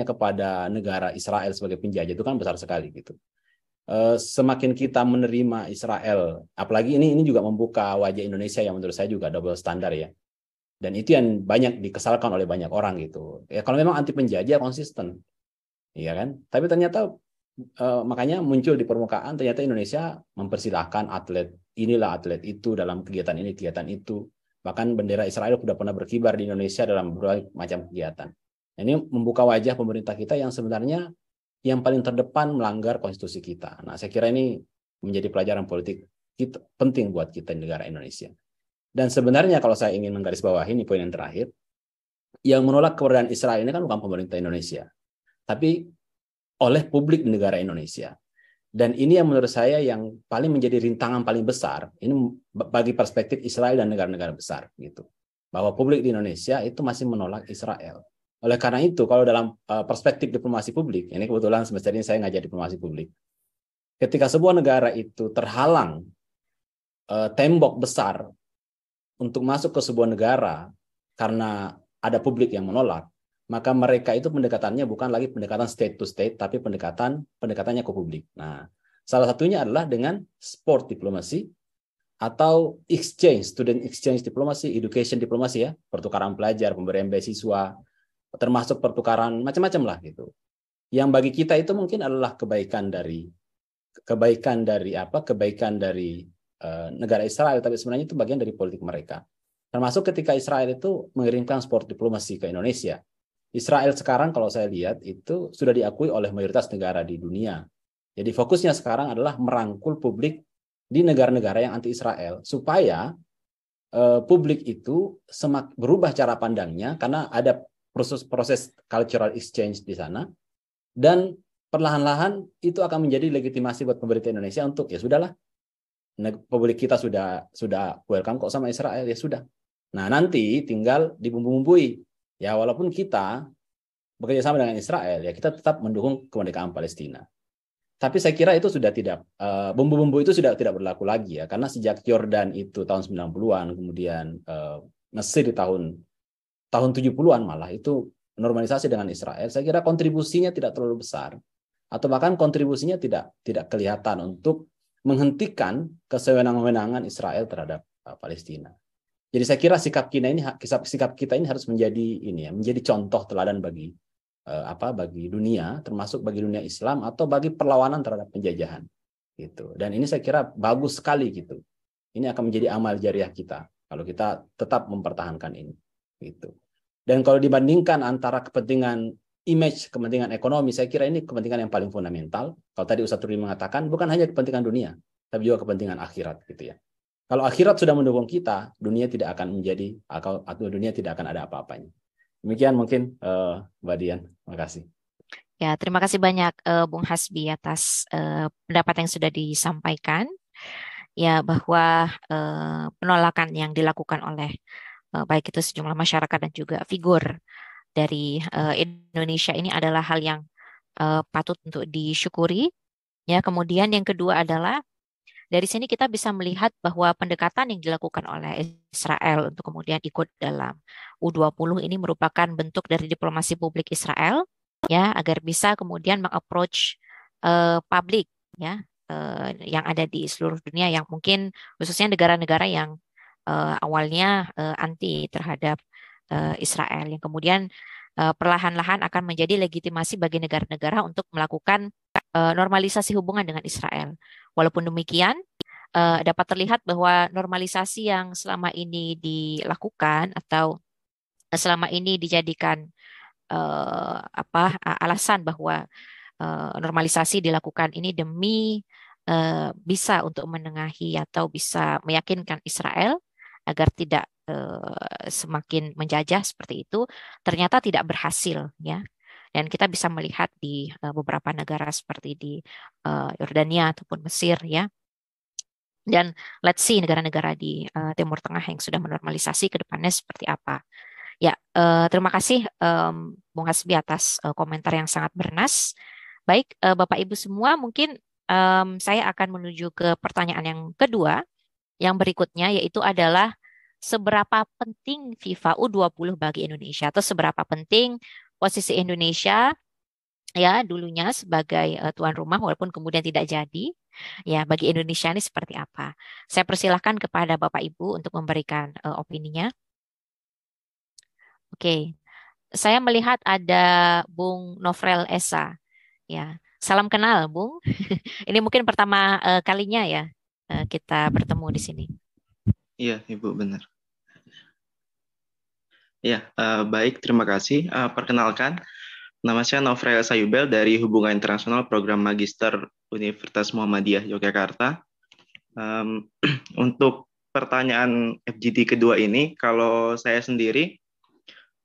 kepada negara Israel sebagai penjajah itu kan besar sekali gitu. Semakin kita menerima Israel, apalagi ini juga membuka wajah Indonesia yang menurut saya juga double standar ya. Dan itu yang banyak dikesalkan oleh banyak orang gitu. Ya kalau memang anti penjajah konsisten. Iya kan? Tapi ternyata makanya muncul di permukaan ternyata Indonesia mempersilahkan atlet itu dalam kegiatan ini, kegiatan itu. Bahkan bendera Israel sudah pernah berkibar di Indonesia dalam berbagai macam kegiatan. Ini membuka wajah pemerintah kita yang sebenarnya yang paling terdepan melanggar konstitusi kita. Nah, saya kira ini menjadi pelajaran politik penting buat kita di negara Indonesia. Dan sebenarnya kalau saya ingin menggarisbawahi ini poin yang terakhir, yang menolak keberadaan Israel ini kan bukan pemerintah Indonesia, tapi oleh publik di negara Indonesia. Dan ini yang menurut saya yang paling menjadi rintangan paling besar, ini bagi perspektif Israel dan negara-negara besar gitu. Bahwa publik di Indonesia itu masih menolak Israel. Oleh karena itu, kalau dalam perspektif diplomasi publik, ini kebetulan semester ini saya ngajar diplomasi publik, ketika sebuah negara itu terhalang tembok besar untuk masuk ke sebuah negara karena ada publik yang menolak, maka mereka itu pendekatannya bukan lagi pendekatan state to state, tapi pendekatannya ke publik. Nah, salah satunya adalah dengan sport diplomasi, atau student exchange diplomasi, education diplomasi ya, pertukaran pelajar, pemberian beasiswa, termasuk pertukaran macam-macam lah gitu. Yang bagi kita itu mungkin adalah kebaikan dari negara Israel, tapi sebenarnya itu bagian dari politik mereka. Termasuk ketika Israel itu mengirimkan support diplomasi ke Indonesia. Israel sekarang kalau saya lihat itu sudah diakui oleh mayoritas negara di dunia. Jadi fokusnya sekarang adalah merangkul publik di negara-negara yang anti Israel supaya publik itu berubah cara pandangnya karena ada proses cultural exchange di sana, dan perlahan-lahan itu akan menjadi legitimasi buat pemerintah Indonesia untuk ya sudahlah, publik kita sudah welcome kok sama Israel, ya sudah. Nah, nanti tinggal dibumbu-bumbui. Ya walaupun kita bekerja sama dengan Israel, ya kita tetap mendukung kemerdekaan Palestina. Tapi saya kira itu sudah tidak, bumbu-bumbu itu sudah tidak berlaku lagi ya, karena sejak Jordan itu tahun 90-an, kemudian Mesir di tahun 70-an malah itu normalisasi dengan Israel, saya kira kontribusinya tidak terlalu besar, atau bahkan kontribusinya tidak kelihatan untuk menghentikan kesewenang-wenangan Israel terhadap Palestina. Jadi saya kira sikap kita ini harus menjadi contoh teladan bagi dunia, termasuk bagi dunia Islam atau bagi perlawanan terhadap penjajahan gitu. Dan ini saya kira bagus sekali gitu. Ini akan menjadi amal jariah kita kalau kita tetap mempertahankan ini gitu. Dan kalau dibandingkan antara kepentingan ekonomi, saya kira ini kepentingan yang paling fundamental. Kalau tadi Ustaz Rudi mengatakan bukan hanya kepentingan dunia, tapi juga kepentingan akhirat gitu ya. Kalau akhirat sudah mendukung kita, dunia tidak akan dunia tidak akan ada apa-apanya. Demikian mungkin Mbak Dian. Terima kasih. Ya, terima kasih banyak Bung Hasbi atas pendapat yang sudah disampaikan. Ya, bahwa penolakan yang dilakukan oleh baik itu sejumlah masyarakat dan juga figur dari Indonesia ini adalah hal yang patut untuk disyukuri. Ya, kemudian yang kedua adalah dari sini kita bisa melihat bahwa pendekatan yang dilakukan oleh Israel untuk kemudian ikut dalam U20 ini merupakan bentuk dari diplomasi publik Israel ya, agar bisa kemudian mengapproach publik ya yang ada di seluruh dunia, yang mungkin khususnya negara-negara yang awalnya anti terhadap Israel, yang kemudian perlahan-lahan akan menjadi legitimasi bagi negara-negara untuk melakukan normalisasi hubungan dengan Israel. Walaupun demikian, dapat terlihat bahwa normalisasi yang selama ini dilakukan atau selama ini dijadikan alasan bahwa normalisasi dilakukan ini demi bisa untuk menengahi atau bisa meyakinkan Israel agar tidak semakin menjajah seperti itu, ternyata tidak berhasil ya. Dan kita bisa melihat di beberapa negara seperti di Yordania ataupun Mesir ya. Dan let's see negara-negara di Timur Tengah yang sudah menormalisasi ke depannya seperti apa. Ya, terima kasih Bung Hasbi atas komentar yang sangat bernas. Baik, Bapak Ibu semua, mungkin saya akan menuju ke pertanyaan yang kedua, yang berikutnya, yaitu adalah seberapa penting FIFA U20 bagi Indonesia, atau seberapa penting posisi Indonesia ya dulunya sebagai tuan rumah walaupun kemudian tidak jadi ya, bagi Indonesia ini seperti apa. Saya persilahkan kepada Bapak Ibu untuk memberikan opininya. Oke, saya melihat ada Bung Novrel Esa ya. Salam kenal Bung. Ini mungkin pertama kalinya ya kita bertemu di sini. Iya Ibu, benar. Ya, baik, terima kasih. Perkenalkan, nama saya Novrel Sayubel dari Hubungan Internasional Program Magister Universitas Muhammadiyah Yogyakarta. Untuk pertanyaan FGD kedua ini, kalau saya sendiri,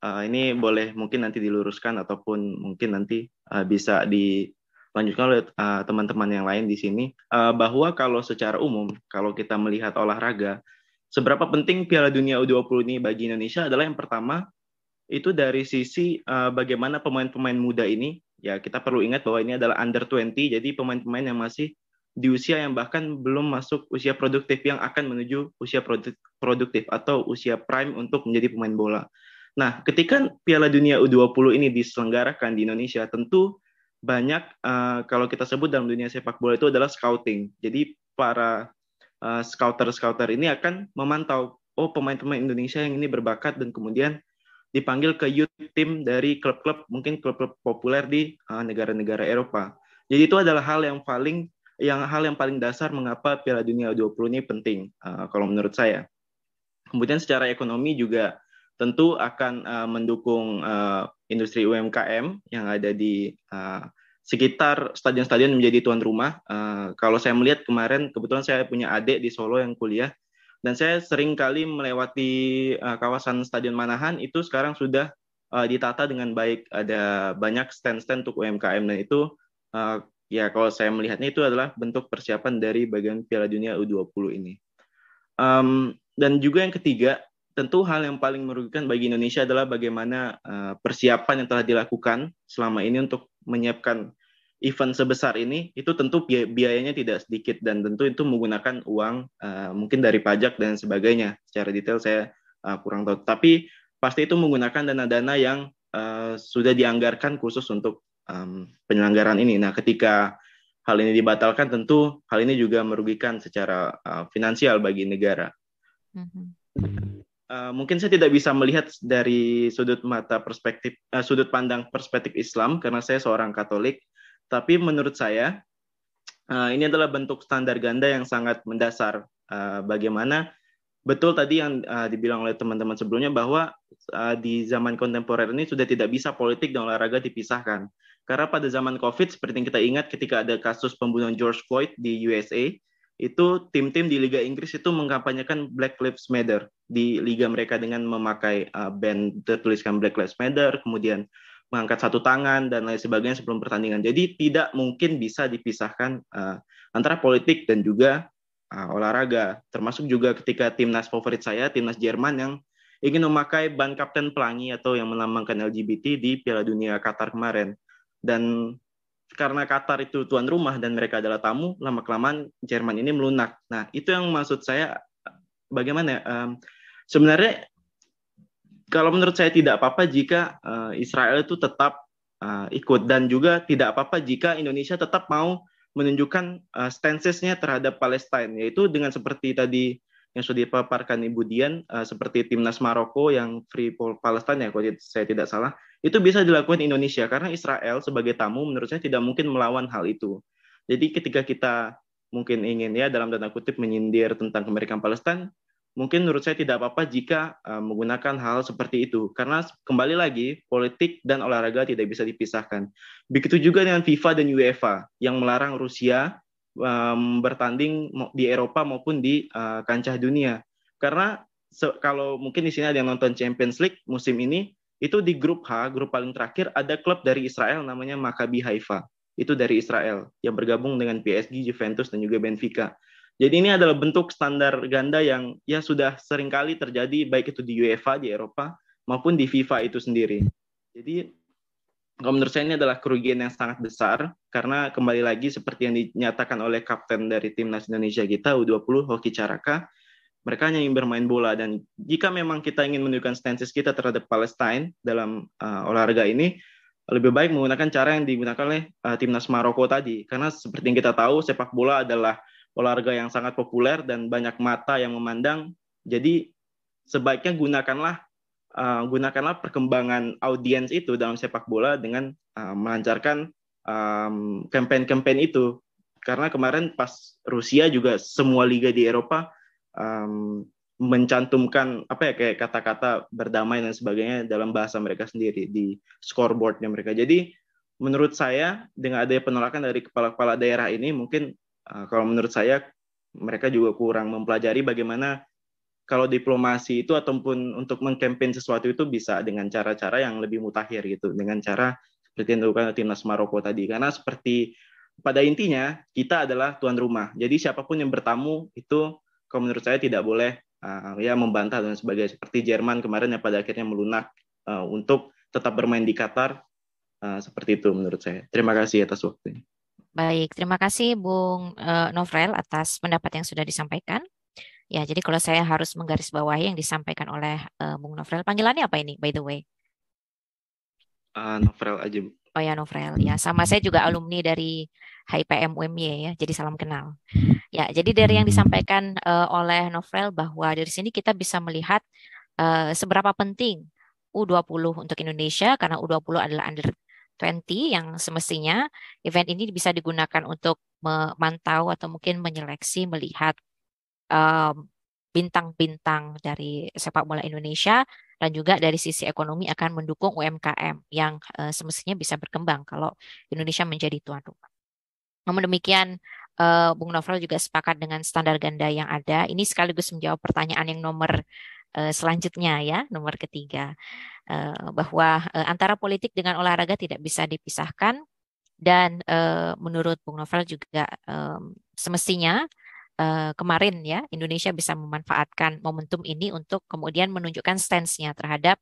ini boleh mungkin nanti diluruskan ataupun mungkin nanti bisa dilanjutkan oleh teman-teman yang lain di sini, bahwa kalau secara umum, kalau kita melihat olahraga, seberapa penting Piala Dunia U20 ini bagi Indonesia adalah yang pertama, itu dari sisi bagaimana pemain-pemain muda ini, ya kita perlu ingat bahwa ini adalah under 20, jadi pemain-pemain yang masih di usia yang bahkan belum masuk usia produktif, yang akan menuju usia produktif atau usia prime untuk menjadi pemain bola. Nah, ketika Piala Dunia U20 ini diselenggarakan di Indonesia, tentu banyak, kalau kita sebut dalam dunia sepak bola itu adalah scouting. Jadi para scouter ini akan memantau, oh pemain-pemain Indonesia yang ini berbakat, dan kemudian dipanggil ke youth team dari klub-klub, mungkin klub-klub populer di negara-negara Eropa. Jadi itu adalah hal yang paling dasar mengapa Piala Dunia U20 ini penting, kalau menurut saya. Kemudian secara ekonomi juga tentu akan mendukung industri UMKM yang ada di sekitar stadion-stadion menjadi tuan rumah. Kalau saya melihat kemarin, kebetulan saya punya adik di Solo yang kuliah, dan saya sering kali melewati kawasan Stadion Manahan, itu sekarang sudah ditata dengan baik. Ada banyak stand-stand untuk UMKM, dan itu ya kalau saya melihatnya itu adalah bentuk persiapan dari bagian Piala Dunia U20 ini. Dan juga yang ketiga, tentu hal yang paling merugikan bagi Indonesia adalah bagaimana persiapan yang telah dilakukan selama ini untuk menyiapkan event sebesar ini. Itu tentu biayanya tidak sedikit, dan tentu itu menggunakan uang mungkin dari pajak dan sebagainya. Secara detail saya kurang tahu, tapi pasti itu menggunakan dana-dana yang sudah dianggarkan khusus untuk penyelenggaraan ini. Nah, ketika hal ini dibatalkan, tentu hal ini juga merugikan secara finansial bagi negara. Mungkin saya tidak bisa melihat dari sudut pandang perspektif Islam karena saya seorang Katolik, tapi menurut saya ini adalah bentuk standar ganda yang sangat mendasar. Bagaimana betul tadi yang dibilang oleh teman-teman sebelumnya, bahwa di zaman kontemporer ini sudah tidak bisa politik dan olahraga dipisahkan. Karena pada zaman COVID, seperti yang kita ingat ketika ada kasus pembunuhan George Floyd di USA, itu tim-tim di Liga Inggris itu mengkampanyekan Black Lives Matter di liga mereka dengan memakai band tertuliskan Black Lives Matter, kemudian mengangkat satu tangan dan lain sebagainya sebelum pertandingan. Jadi tidak mungkin bisa dipisahkan antara politik dan juga olahraga. Termasuk juga ketika timnas favorit saya, timnas Jerman yang ingin memakai ban kapten pelangi atau yang melambangkan LGBT di Piala Dunia Qatar kemarin. Dan karena Qatar itu tuan rumah dan mereka adalah tamu, lama-kelamaan Jerman ini melunak. Nah, itu yang maksud saya, bagaimana sebenarnya kalau menurut saya tidak apa-apa jika Israel itu tetap ikut, dan juga tidak apa-apa jika Indonesia tetap mau menunjukkan stances-nya terhadap Palestina, yaitu dengan seperti tadi yang sudah dipaparkan Ibu Dian, seperti timnas Maroko yang Free Palestine, ya, kalau saya tidak salah, itu bisa dilakukan Indonesia, karena Israel sebagai tamu menurut saya tidak mungkin melawan hal itu. Jadi ketika kita mungkin ingin, ya dalam tanda kutip, menyindir tentang kemerdekaan Palestina, mungkin menurut saya tidak apa-apa jika menggunakan hal seperti itu, karena kembali lagi politik dan olahraga tidak bisa dipisahkan. Begitu juga dengan FIFA dan UEFA yang melarang Rusia bertanding di Eropa maupun di kancah dunia. Karena kalau mungkin di sini ada yang nonton Champions League musim ini, itu di grup H, grup paling terakhir, ada klub dari Israel namanya Maccabi Haifa. Itu dari Israel yang bergabung dengan PSG, Juventus, dan juga Benfica. Jadi ini adalah bentuk standar ganda yang ya sudah seringkali terjadi, baik itu di UEFA di Eropa maupun di FIFA itu sendiri. Jadi kalau menurut saya ini adalah kerugian yang sangat besar, karena kembali lagi seperti yang dinyatakan oleh kapten dari timnas Indonesia kita U20 Hoki Caraka, mereka hanya ingin bermain bola, dan jika memang kita ingin menunjukkan stances kita terhadap Palestina dalam olahraga ini, lebih baik menggunakan cara yang digunakan oleh timnas Maroko tadi, karena seperti yang kita tahu sepak bola adalah olahraga yang sangat populer dan banyak mata yang memandang. Jadi sebaiknya gunakanlah perkembangan audiens itu dalam sepak bola dengan melancarkan kampanye-kampanye itu. Karena kemarin pas Rusia juga semua liga di Eropa mencantumkan kayak kata-kata berdamai dan sebagainya dalam bahasa mereka sendiri di scoreboardnya mereka. Jadi menurut saya dengan adanya penolakan dari kepala-kepala daerah ini, mungkin kalau menurut saya mereka juga kurang mempelajari bagaimana kalau diplomasi itu ataupun untuk mengkampanye sesuatu itu bisa dengan cara-cara yang lebih mutakhir gitu, dengan cara seperti yang dilakukan timnas Maroko tadi. Karena seperti pada intinya kita adalah tuan rumah. Jadi siapapun yang bertamu itu kalau menurut saya tidak boleh ya membantah dan sebagainya. Seperti Jerman kemarin yang pada akhirnya melunak untuk tetap bermain di Qatar. Seperti itu menurut saya. Terima kasih atas waktunya. Baik, terima kasih Bung Novrel atas pendapat yang sudah disampaikan. Ya, jadi kalau saya harus menggarisbawahi yang disampaikan oleh Bung Novrel, panggilannya apa ini, by the way? Novrel aja, Bu. Oh ya, Novrel. Ya, sama saya juga alumni dari HIPM UMY ya, jadi salam kenal. Ya, jadi dari yang disampaikan oleh Novel bahwa dari sini kita bisa melihat seberapa penting U20 untuk Indonesia karena U20 adalah under 20 yang semestinya event ini bisa digunakan untuk memantau atau mungkin menyeleksi melihat bintang-bintang dari sepak bola Indonesia dan juga dari sisi ekonomi akan mendukung UMKM yang semestinya bisa berkembang kalau Indonesia menjadi tuan rumah. Namun demikian, Bung Novel juga sepakat dengan standar ganda yang ada. Ini sekaligus menjawab pertanyaan yang nomor selanjutnya ya, nomor ketiga, bahwa antara politik dengan olahraga tidak bisa dipisahkan dan menurut Bung Novel juga semestinya kemarin ya Indonesia bisa memanfaatkan momentum ini untuk kemudian menunjukkan stance-nya terhadap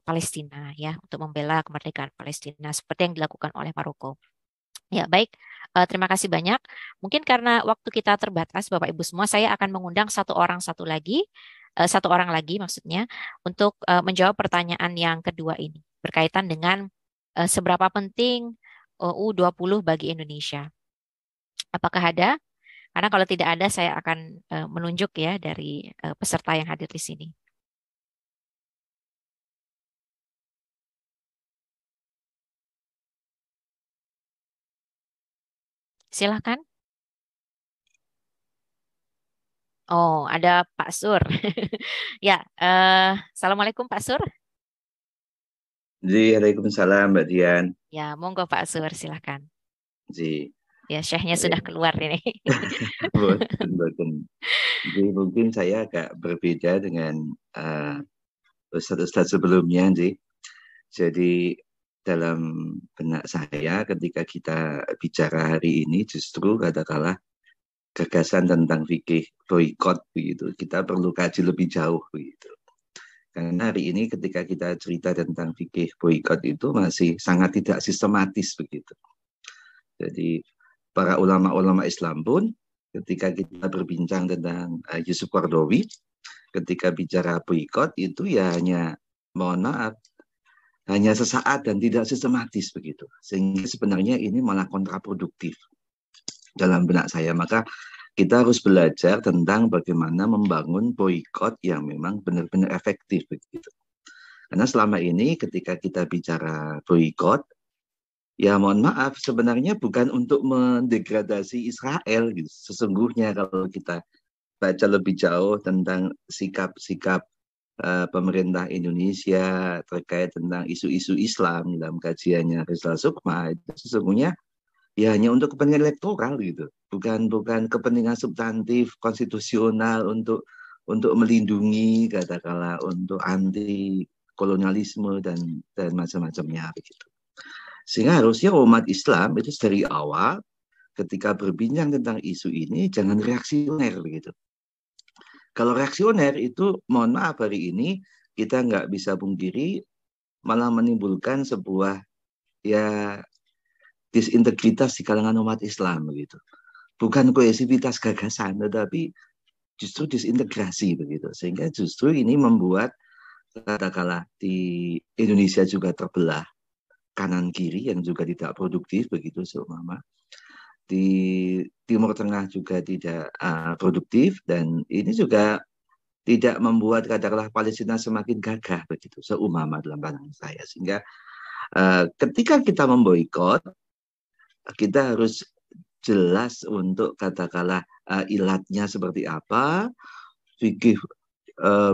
Palestina ya untuk membela kemerdekaan Palestina seperti yang dilakukan oleh Maroko. Ya, baik. Terima kasih banyak. Mungkin karena waktu kita terbatas, Bapak Ibu semua, saya akan mengundang satu orang lagi maksudnya, untuk menjawab pertanyaan yang kedua ini berkaitan dengan seberapa penting U20 bagi Indonesia. Apakah ada? Karena kalau tidak ada, saya akan menunjuk ya dari peserta yang hadir di sini. Silakan. Oh, ada Pak Sur. Ya, Assalamualaikum Pak Sur. Waalaikumsalam Mbak Dian. Ya, monggo Pak Sur, silakan. Ji. Ya, syekhnya sudah keluar ini. Boten. Jadi mungkin saya agak berbeda dengan ustadz-ustadz sebelumnya, Ji. Jadi dalam benak saya ketika kita bicara hari ini justru katakanlah gagasan tentang fikih boikot begitu, kita perlu kaji lebih jauh begitu. Karena hari ini ketika kita cerita tentang fikih boikot itu masih sangat tidak sistematis begitu. Jadi para ulama-ulama Islam pun ketika kita berbincang tentang Yusuf Qaradawi, ketika bicara boikot itu ya hanya, mohon maaf, hanya sesaat dan tidak sistematis begitu. Sehingga sebenarnya ini malah kontraproduktif dalam benak saya. Maka kita harus belajar tentang bagaimana membangun boikot yang memang benar-benar efektif begitu. Karena selama ini ketika kita bicara boikot, ya mohon maaf, sebenarnya bukan untuk mendegradasi Israel gitu. Sesungguhnya kalau kita baca lebih jauh tentang sikap-sikap pemerintah Indonesia terkait tentang isu-isu Islam dalam kajiannya Rizal Sukma, itu sesungguhnya ya hanya untuk kepentingan elektoral gitu, bukan kepentingan substantif konstitusional untuk melindungi katakanlah untuk anti kolonialisme dan macam-macamnya begitu. Sehingga harusnya umat Islam itu dari awal ketika berbincang tentang isu ini jangan reaksioner begitu. Kalau reaksioner itu mohon maaf hari ini kita nggak bisa pungkiri malah menimbulkan sebuah ya disintegritas di kalangan umat Islam begitu. Bukan kohesivitas gagasan, tetapi justru disintegrasi begitu. Sehingga justru ini membuat katakanlah di Indonesia juga terbelah kanan kiri yang juga tidak produktif begitu seumpama. Di Timur Tengah juga tidak produktif dan ini juga tidak membuat katakanlah Palestina semakin gagah begitu seumpama dalam pandangan saya. Sehingga ketika kita memboikot, kita harus jelas untuk katakanlah ilatnya seperti apa, fikih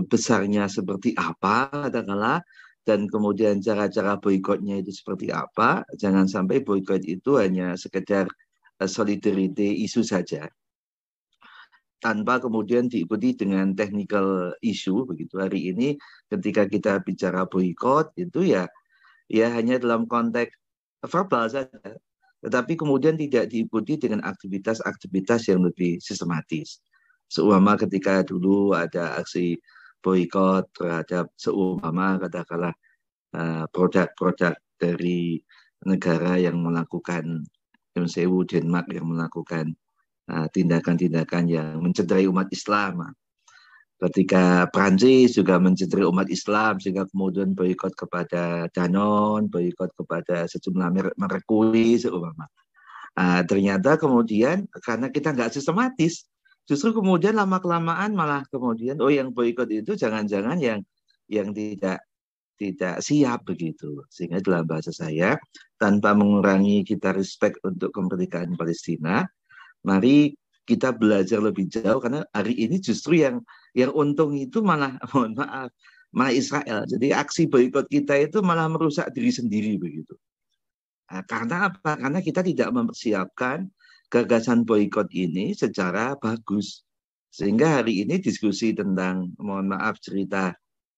besarnya seperti apa katakanlah, dan kemudian cara-cara boikotnya itu seperti apa. Jangan sampai boikot itu hanya sekedar solidarity isu saja tanpa kemudian diikuti dengan technical issue begitu. Hari ini ketika kita bicara boikot itu ya hanya dalam konteks verbal saja, tetapi kemudian tidak diikuti dengan aktivitas-aktivitas yang lebih sistematis. Seumpama ketika dulu ada aksi boikot terhadap seumpama katakanlah produk-produk dari negara yang melakukan Denmark yang melakukan tindakan-tindakan yang mencederai umat Islam. Ketika Prancis juga mencederai umat Islam sehingga kemudian boikot kepada Danone, boikot kepada sejumlah merek kue seumpama. Ternyata kemudian karena kita nggak sistematis, justru kemudian lama-kelamaan malah kemudian yang boikot itu jangan-jangan yang tidak siap begitu. Sehingga dalam bahasa saya, tanpa mengurangi kita respect untuk kemerdekaan Palestina, mari kita belajar lebih jauh karena hari ini justru yang untung itu malah mohon maaf malah Israel. Jadi aksi boikot kita itu malah merusak diri sendiri begitu. Karena apa? Karena kita tidak mempersiapkan gagasan boikot ini secara bagus. Sehingga hari ini diskusi tentang, mohon maaf, cerita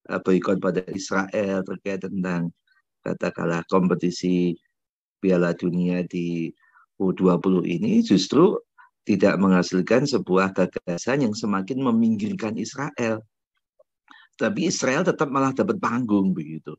boikot pada Israel terkait tentang katakanlah kompetisi Piala Dunia di U20 ini justru tidak menghasilkan sebuah gagasan yang semakin meminggirkan Israel. Tapi Israel tetap malah dapat panggung begitu.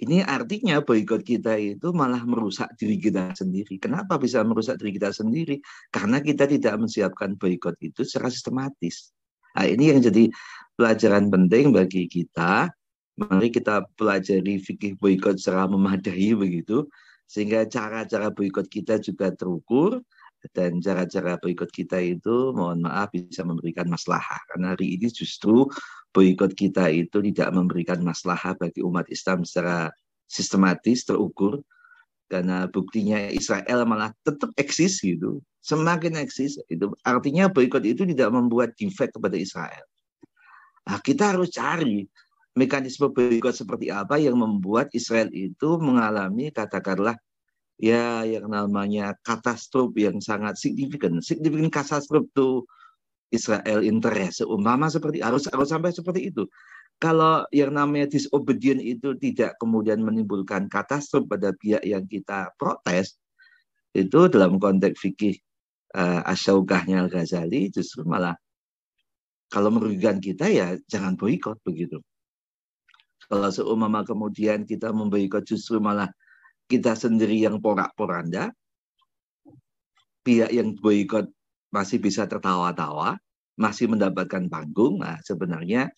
Ini artinya boikot kita itu malah merusak diri kita sendiri. Kenapa bisa merusak diri kita sendiri? Karena kita tidak menyiapkan boikot itu secara sistematis. Nah, ini yang jadi pelajaran penting bagi kita. Mari kita pelajari fikih boikot secara memadai begitu, sehingga cara-cara boikot kita juga terukur dan cara-cara boikot kita itu mohon maaf bisa memberikan maslahah. Karena hari ini justru boikot kita itu tidak memberikan maslahah bagi umat Islam secara sistematis, terukur. Karena buktinya Israel malah tetap eksis gitu. Semakin eksis, itu artinya boikot itu tidak membuat defect kepada Israel. Nah, kita harus cari mekanisme boikot seperti apa yang membuat Israel itu mengalami katakanlah ya yang namanya katastrofe yang sangat signifikan katastrofe itu Israel interest seumpama seperti harus sampai seperti itu. Kalau yang namanya disobedient itu tidak kemudian menimbulkan katastrofe pada pihak yang kita protes, itu dalam konteks fikih Asy-Syaukahnya Al-Ghazali justru malah kalau merugikan kita ya jangan boikot begitu. Kalau seumpama kemudian kita memboikot justru malah kita sendiri yang porak-poranda, pihak yang boikot masih bisa tertawa-tawa, masih mendapatkan panggung. Nah, sebenarnya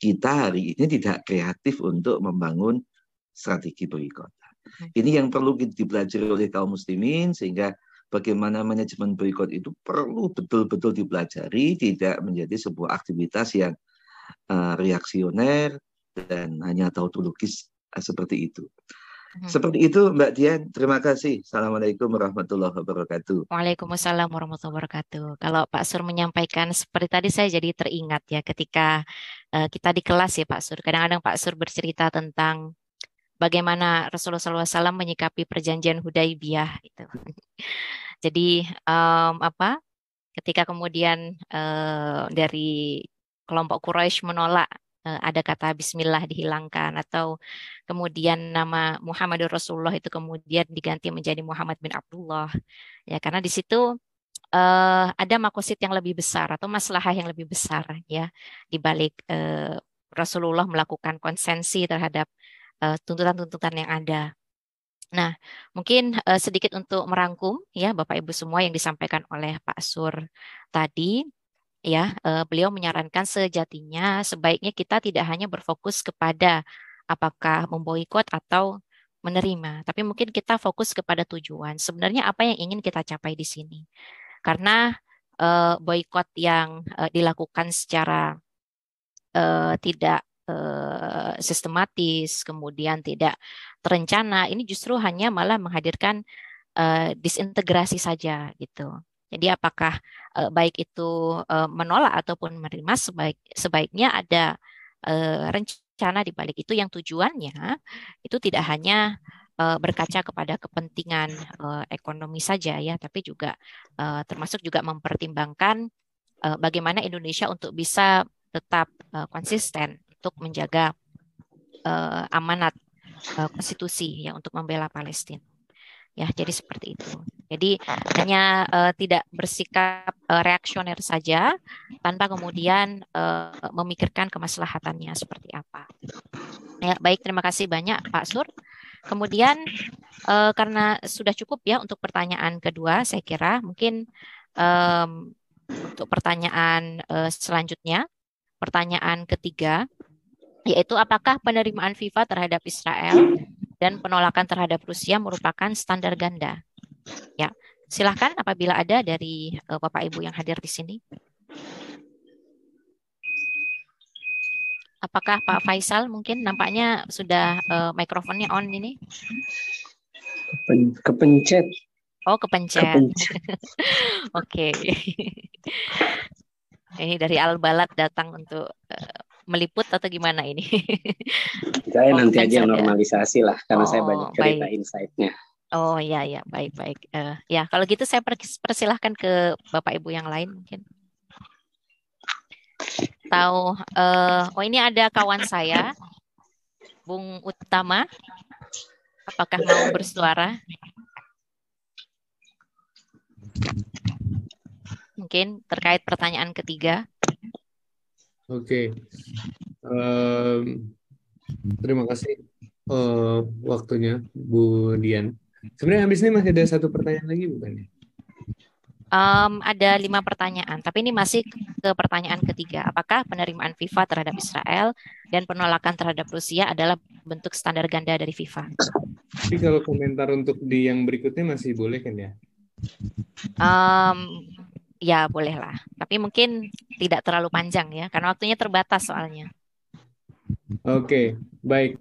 kita hari ini tidak kreatif untuk membangun strategi boikot. Ini yang perlu dipelajari oleh kaum muslimin, sehingga bagaimana manajemen boikot itu perlu betul-betul dipelajari, tidak menjadi sebuah aktivitas yang reaksioner dan hanya tautologis seperti itu. Seperti itu Mbak Dian, terima kasih. Assalamualaikum warahmatullahi wabarakatuh. Waalaikumsalam warahmatullahi wabarakatuh. Kalau Pak Sur menyampaikan seperti tadi, saya jadi teringat ya ketika kita di kelas ya Pak Sur. Kadang-kadang Pak Sur bercerita tentang bagaimana Rasulullah SAW menyikapi perjanjian Hudaibiyah itu. Jadi ketika kemudian dari kelompok Quraisy menolak ada kata Bismillah dihilangkan, atau kemudian nama Muhammadur Rasulullah itu kemudian diganti menjadi Muhammad bin Abdullah, ya karena di situ ada makosid yang lebih besar atau maslahah yang lebih besar ya di balik Rasulullah melakukan konsensi terhadap tuntutan-tuntutan yang ada. Nah, mungkin sedikit untuk merangkum ya Bapak Ibu semua yang disampaikan oleh Pak Sur tadi. Ya, beliau menyarankan sejatinya sebaiknya kita tidak hanya berfokus kepada apakah memboikot atau menerima, tapi mungkin kita fokus kepada tujuan. Sebenarnya apa yang ingin kita capai di sini? Karena boikot yang dilakukan secara tidak sistematis, kemudian tidak terencana, ini justru hanya malah menghadirkan disintegrasi saja gitu. Jadi apakah baik itu menolak ataupun menerima, sebaiknya ada rencana di balik itu yang tujuannya itu tidak hanya berkaca kepada kepentingan ekonomi saja ya, tapi juga termasuk juga mempertimbangkan bagaimana Indonesia untuk bisa tetap konsisten untuk menjaga amanat konstitusi ya untuk membela Palestina. Ya, jadi seperti itu. Jadi hanya tidak bersikap reaksioner saja tanpa kemudian memikirkan kemaslahatannya seperti apa. Ya, baik, terima kasih banyak Pak Sur. Kemudian karena sudah cukup ya untuk pertanyaan kedua, saya kira mungkin untuk pertanyaan selanjutnya, pertanyaan ketiga, yaitu apakah penerimaan FIFA terhadap Israel dan penolakan terhadap Rusia merupakan standar ganda? Ya, silahkan apabila ada dari Bapak Ibu yang hadir di sini. Apakah Pak Faisal mungkin nampaknya sudah mikrofonnya on ini? Kepencet. Oh, kepencet. Oke. Ini dari Al-Balad datang untuk meliput atau gimana ini? Saya nanti aja kepencet ya. normalisasi lah, karena saya banyak cerita baik. insight-nya. Oh ya, baik. Ya, kalau gitu saya persilahkan ke Bapak Ibu yang lain mungkin. Ini ada kawan saya, Bung Utama. Apakah mau bersuara? Mungkin terkait pertanyaan ketiga. Oke. Terima kasih waktunya, Bu Dian. Sebenarnya habis ini masih ada satu pertanyaan lagi, bukan ya? Ada 5 pertanyaan, tapi ini masih ke pertanyaan ketiga. Apakah penerimaan FIFA terhadap Israel dan penolakan terhadap Rusia adalah bentuk standar ganda dari FIFA? Tapi kalau komentar untuk di yang berikutnya masih boleh kan ya? Ya boleh lah, tapi mungkin tidak terlalu panjang ya, karena waktunya terbatas soalnya. Oke, baik.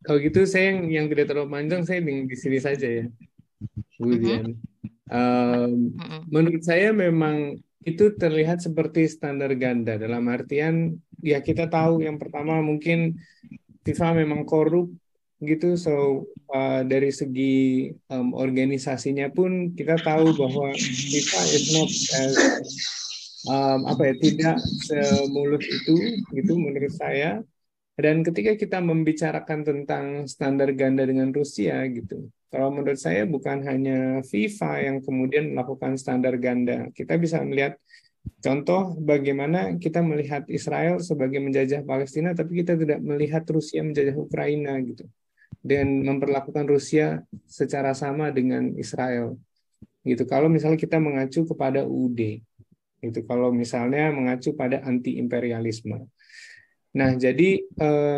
Kalau gitu saya yang tidak terlalu panjang, saya di sini saja ya, Bu Dian. Menurut saya memang itu terlihat seperti standar ganda, dalam artian ya kita tahu yang pertama mungkin FIFA memang korup gitu, so dari segi organisasinya pun kita tahu bahwa FIFA is not as tidak semulus itu gitu menurut saya. Dan ketika kita membicarakan tentang standar ganda dengan Rusia gitu, kalau menurut saya bukan hanya FIFA yang kemudian melakukan standar ganda. Kita bisa melihat contoh bagaimana kita melihat Israel sebagai menjajah Palestina, tapi kita tidak melihat Rusia menjajah Ukraina gitu. Dan memperlakukan Rusia secara sama dengan Israel. Gitu. Kalau misalnya kita mengacu kepada UUD, itu kalau misalnya mengacu pada anti-imperialisme. Nah, jadi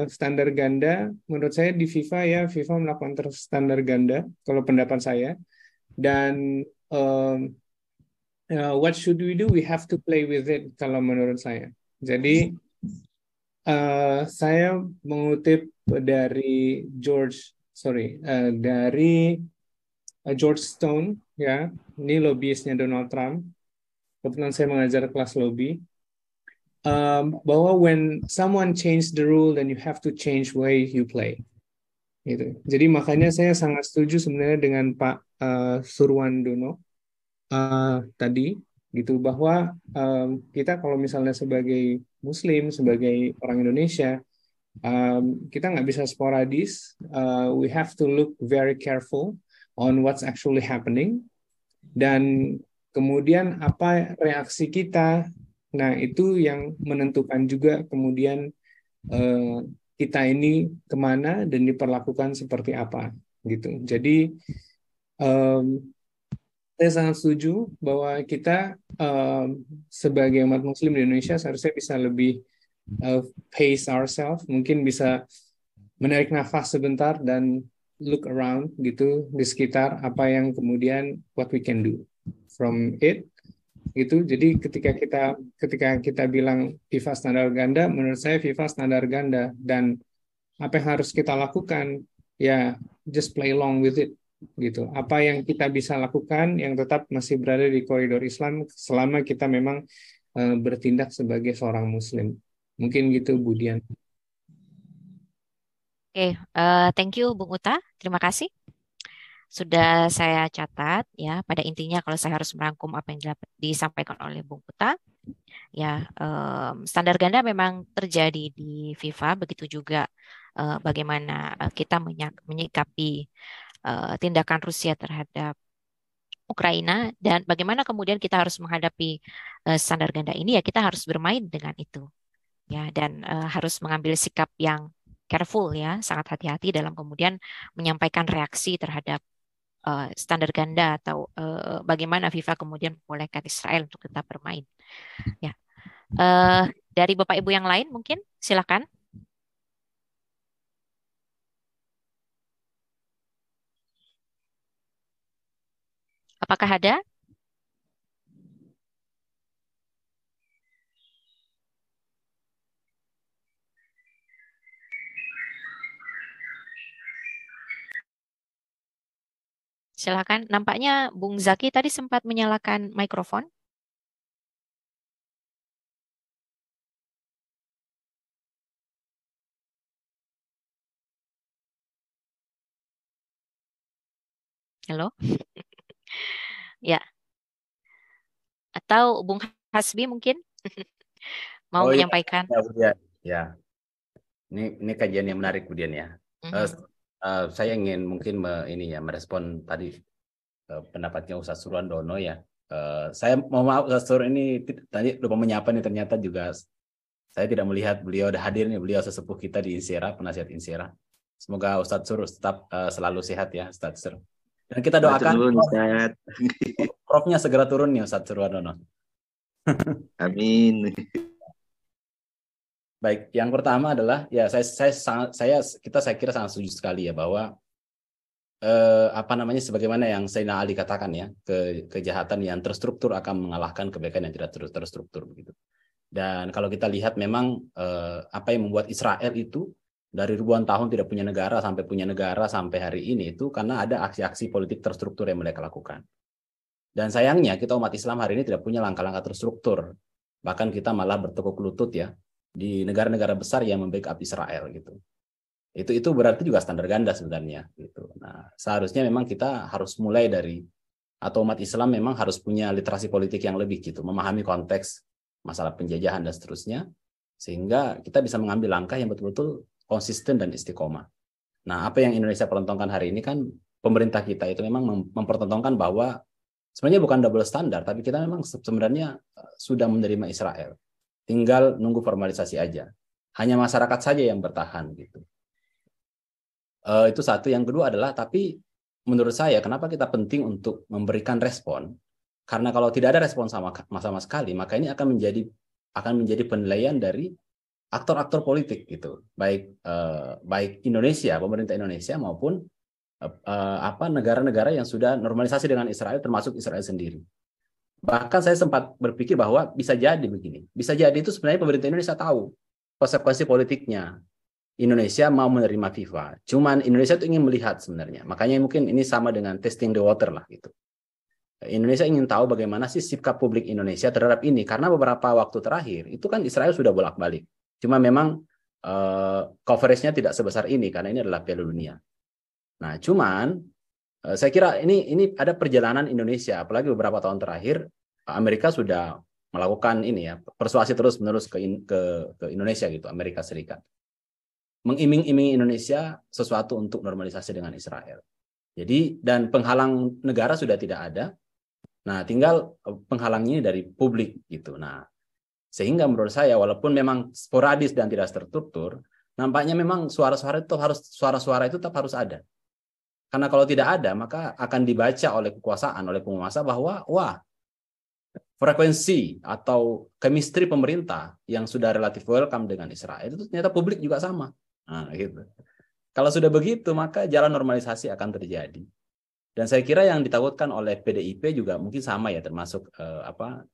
standar ganda menurut saya di FIFA ya, FIFA melakukan standar ganda kalau pendapat saya. Dan what should we do? We have to play with it kalau menurut saya. Jadi saya mengutip dari George Stone ya, ini lobbyistnya Donald Trump. Kebetulan saya mengajar kelas lobby. Bahwa when someone change the rule, then you have to change way you play. Gitu. Jadi makanya saya sangat setuju sebenarnya dengan Pak Surwandono tadi, gitu, bahwa kita kalau misalnya sebagai Muslim, sebagai orang Indonesia, kita nggak bisa sporadis. We have to look very careful on what's actually happening. Dan kemudian apa reaksi kita. Nah, itu yang menentukan juga kemudian kita ini kemana dan diperlakukan seperti apa, gitu. Jadi saya sangat setuju bahwa kita sebagai umat Muslim di Indonesia seharusnya bisa lebih pace ourselves, mungkin bisa menarik nafas sebentar dan look around gitu di sekitar apa yang kemudian what we can do from it. Gitu. Jadi ketika kita bilang FIFA standar ganda, menurut saya FIFA standar ganda, dan apa yang harus kita lakukan ya just play along with it gitu. Apa yang kita bisa lakukan yang tetap masih berada di koridor Islam selama kita memang bertindak sebagai seorang Muslim. Mungkin gitu, Bu Dian. Oke, thank you Bung Uta, terima kasih. Sudah saya catat ya, pada intinya kalau saya harus merangkum apa yang disampaikan oleh Bung Uta, ya standar ganda memang terjadi di FIFA, begitu juga bagaimana kita menyikapi tindakan Rusia terhadap Ukraina, dan bagaimana kemudian kita harus menghadapi standar ganda ini, ya kita harus bermain dengan itu ya, dan harus mengambil sikap yang careful ya, sangat hati-hati dalam kemudian menyampaikan reaksi terhadap standar ganda atau bagaimana FIFA kemudian membolehkan Israel untuk tetap bermain. Ya, dari Bapak Ibu yang lain mungkin silakan. Apakah ada? Silakan. Nampaknya Bung Zaki tadi sempat menyalakan mikrofon. Halo? Ya. Atau Bung Hasbi mungkin mau menyampaikan? Ya. Ini kajian yang menarik kemudian ya. Saya ingin mungkin merespon tadi pendapatnya Ustadz Surwandono ya. Saya mau maaf Ustadz Sur ini tadi lupa menyapa nih, ternyata juga saya tidak melihat beliau ada hadir nih, beliau sesepuh kita di Insera, penasihat Insera. Semoga Ustadz Sur tetap selalu sehat ya Ustadz Sur. Dan kita doakan Profnya segera turun nih Ustadz Surwandono. Amin. Baik, yang pertama adalah ya saya kira sangat setuju sekali ya bahwa sebagaimana yang Sayyidina Ali katakan ya, kejahatan yang terstruktur akan mengalahkan kebaikan yang tidak terstruktur begitu. Dan kalau kita lihat memang apa yang membuat Israel itu dari ribuan tahun tidak punya negara sampai punya negara sampai hari ini itu karena ada aksi-aksi politik terstruktur yang mereka lakukan. Dan sayangnya kita umat Islam hari ini tidak punya langkah-langkah terstruktur. Bahkan kita malah bertekuk lutut ya di negara-negara besar yang membackup Israel gitu. Itu berarti juga standar ganda sebenarnya gitu. Nah, seharusnya memang kita harus mulai dari, atau umat Islam memang harus punya literasi politik yang lebih gitu, memahami konteks masalah penjajahan dan seterusnya, sehingga kita bisa mengambil langkah yang betul-betul konsisten dan istiqomah. Nah, apa yang Indonesia pertontonkan hari ini kan pemerintah kita itu memang mempertontonkan bahwa sebenarnya bukan double standar, tapi kita memang sebenarnya sudah menerima Israel. Tinggal nunggu formalisasi aja. Hanya masyarakat saja yang bertahan gitu. Itu satu. Yang kedua adalah, tapi menurut saya kenapa kita penting untuk memberikan respon? Karena kalau tidak ada respon sama sekali, maka ini akan menjadi penilaian dari aktor-aktor politik gitu, baik Indonesia, pemerintah Indonesia maupun negara-negara yang sudah normalisasi dengan Israel, termasuk Israel sendiri. Bahkan saya sempat berpikir bahwa bisa jadi begini, bisa jadi itu sebenarnya pemerintah Indonesia tahu konsekuensi politiknya. Indonesia mau menerima FIFA, cuman Indonesia itu ingin melihat sebenarnya. Makanya mungkin ini sama dengan testing the water lah gitu. Indonesia ingin tahu bagaimana sih sikap publik Indonesia terhadap ini, karena beberapa waktu terakhir itu kan Israel sudah bolak-balik. Cuma memang coverage-nya tidak sebesar ini karena ini adalah Piala Dunia. Nah, cuman saya kira ini ada perjalanan Indonesia, apalagi beberapa tahun terakhir Amerika sudah melakukan ini ya, persuasi terus-menerus ke Indonesia gitu, Amerika Serikat. Mengiming-imingi Indonesia sesuatu untuk normalisasi dengan Israel. Jadi, dan penghalang negara sudah tidak ada. Nah, tinggal penghalangnya dari publik gitu. Nah, sehingga menurut saya walaupun memang sporadis dan tidak terstruktur, nampaknya memang suara-suara itu tetap harus ada. Karena kalau tidak ada, maka akan dibaca oleh kekuasaan, oleh penguasa bahwa frekuensi atau chemistry pemerintah yang sudah relatif welcome dengan Israel itu ternyata publik juga sama. Nah, gitu. Kalau sudah begitu, maka jalan normalisasi akan terjadi. Dan saya kira yang ditakutkan oleh PDIP juga mungkin sama ya, termasuk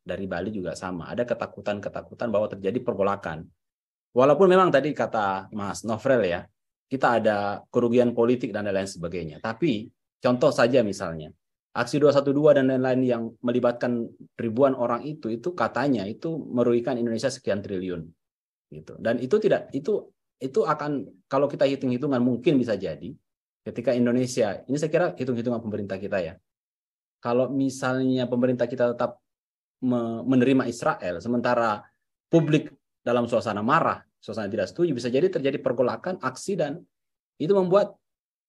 dari Bali juga sama. Ada ketakutan bahwa terjadi pergolakan. Walaupun memang tadi kata Mas Novrel ya, kita ada kerugian politik dan lain-lain sebagainya. Tapi contoh saja misalnya, aksi 212 dan lain-lain yang melibatkan ribuan orang itu katanya itu merugikan Indonesia sekian triliun. Gitu. Dan itu akan, kalau kita hitung-hitungan mungkin bisa jadi ketika Indonesia, ini saya kira hitung-hitungan pemerintah kita ya, kalau misalnya pemerintah kita tetap menerima Israel sementara publik dalam suasana marah, suasana tidak setuju, bisa jadi terjadi pergolakan, aksi, dan itu membuat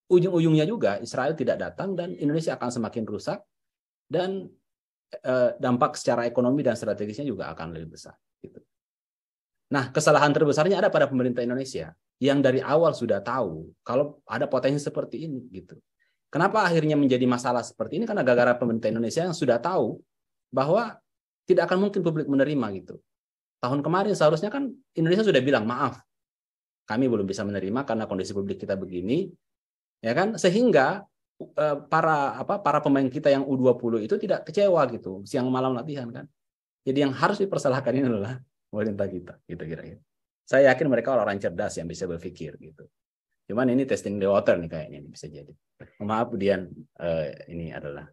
ujung-ujungnya juga Israel tidak datang dan Indonesia akan semakin rusak dan dampak secara ekonomi dan strategisnya juga akan lebih besar gitu. Nah, kesalahan terbesarnya ada pada pemerintah Indonesia yang dari awal sudah tahu kalau ada potensi seperti ini gitu. Kenapa akhirnya menjadi masalah seperti ini? Karena gara-gara pemerintah Indonesia yang sudah tahu bahwa tidak akan mungkin publik menerima gitu. Tahun kemarin seharusnya kan Indonesia sudah bilang, maaf, kami belum bisa menerima karena kondisi publik kita begini, ya kan? Sehingga para pemain kita yang U20 itu tidak kecewa gitu siang malam latihan kan. Jadi yang harus dipersalahkan ini adalah pemerintah kita gitu kira-kira. Saya yakin mereka orang cerdas yang bisa berpikir gitu. Cuman ini testing the water nih kayaknya ini bisa jadi. Maaf Dian, ini adalah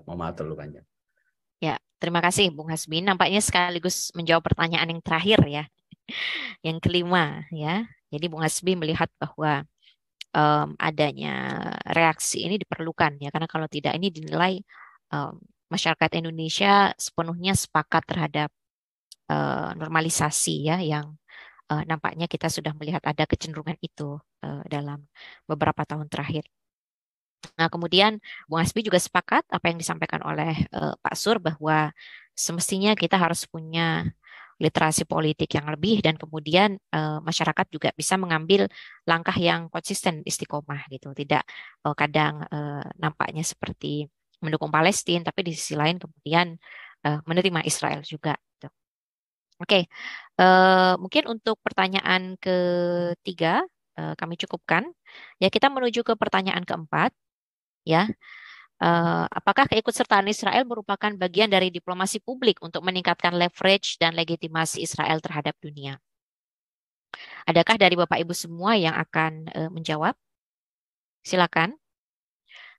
mohon maaf terlalu panjang. Ya, terima kasih Bung Hasbi. Nampaknya sekaligus menjawab pertanyaan yang terakhir ya. Yang kelima ya. Jadi Bung Hasbi melihat bahwa adanya reaksi ini diperlukan ya, karena kalau tidak ini dinilai masyarakat Indonesia sepenuhnya sepakat terhadap normalisasi ya, yang nampaknya kita sudah melihat ada kecenderungan itu dalam beberapa tahun terakhir. Nah, kemudian Bung Hasbi juga sepakat apa yang disampaikan oleh Pak Sur bahwa semestinya kita harus punya literasi politik yang lebih, dan kemudian masyarakat juga bisa mengambil langkah yang konsisten istiqomah gitu. Tidak kadang nampaknya seperti mendukung Palestina, tapi di sisi lain kemudian menerima Israel juga. Gitu. Oke, mungkin untuk pertanyaan ketiga kami cukupkan. Ya, kita menuju ke pertanyaan keempat. Ya. Apakah keikutsertaan Israel merupakan bagian dari diplomasi publik untuk meningkatkan leverage dan legitimasi Israel terhadap dunia? Adakah dari Bapak Ibu semua yang akan menjawab? Silakan.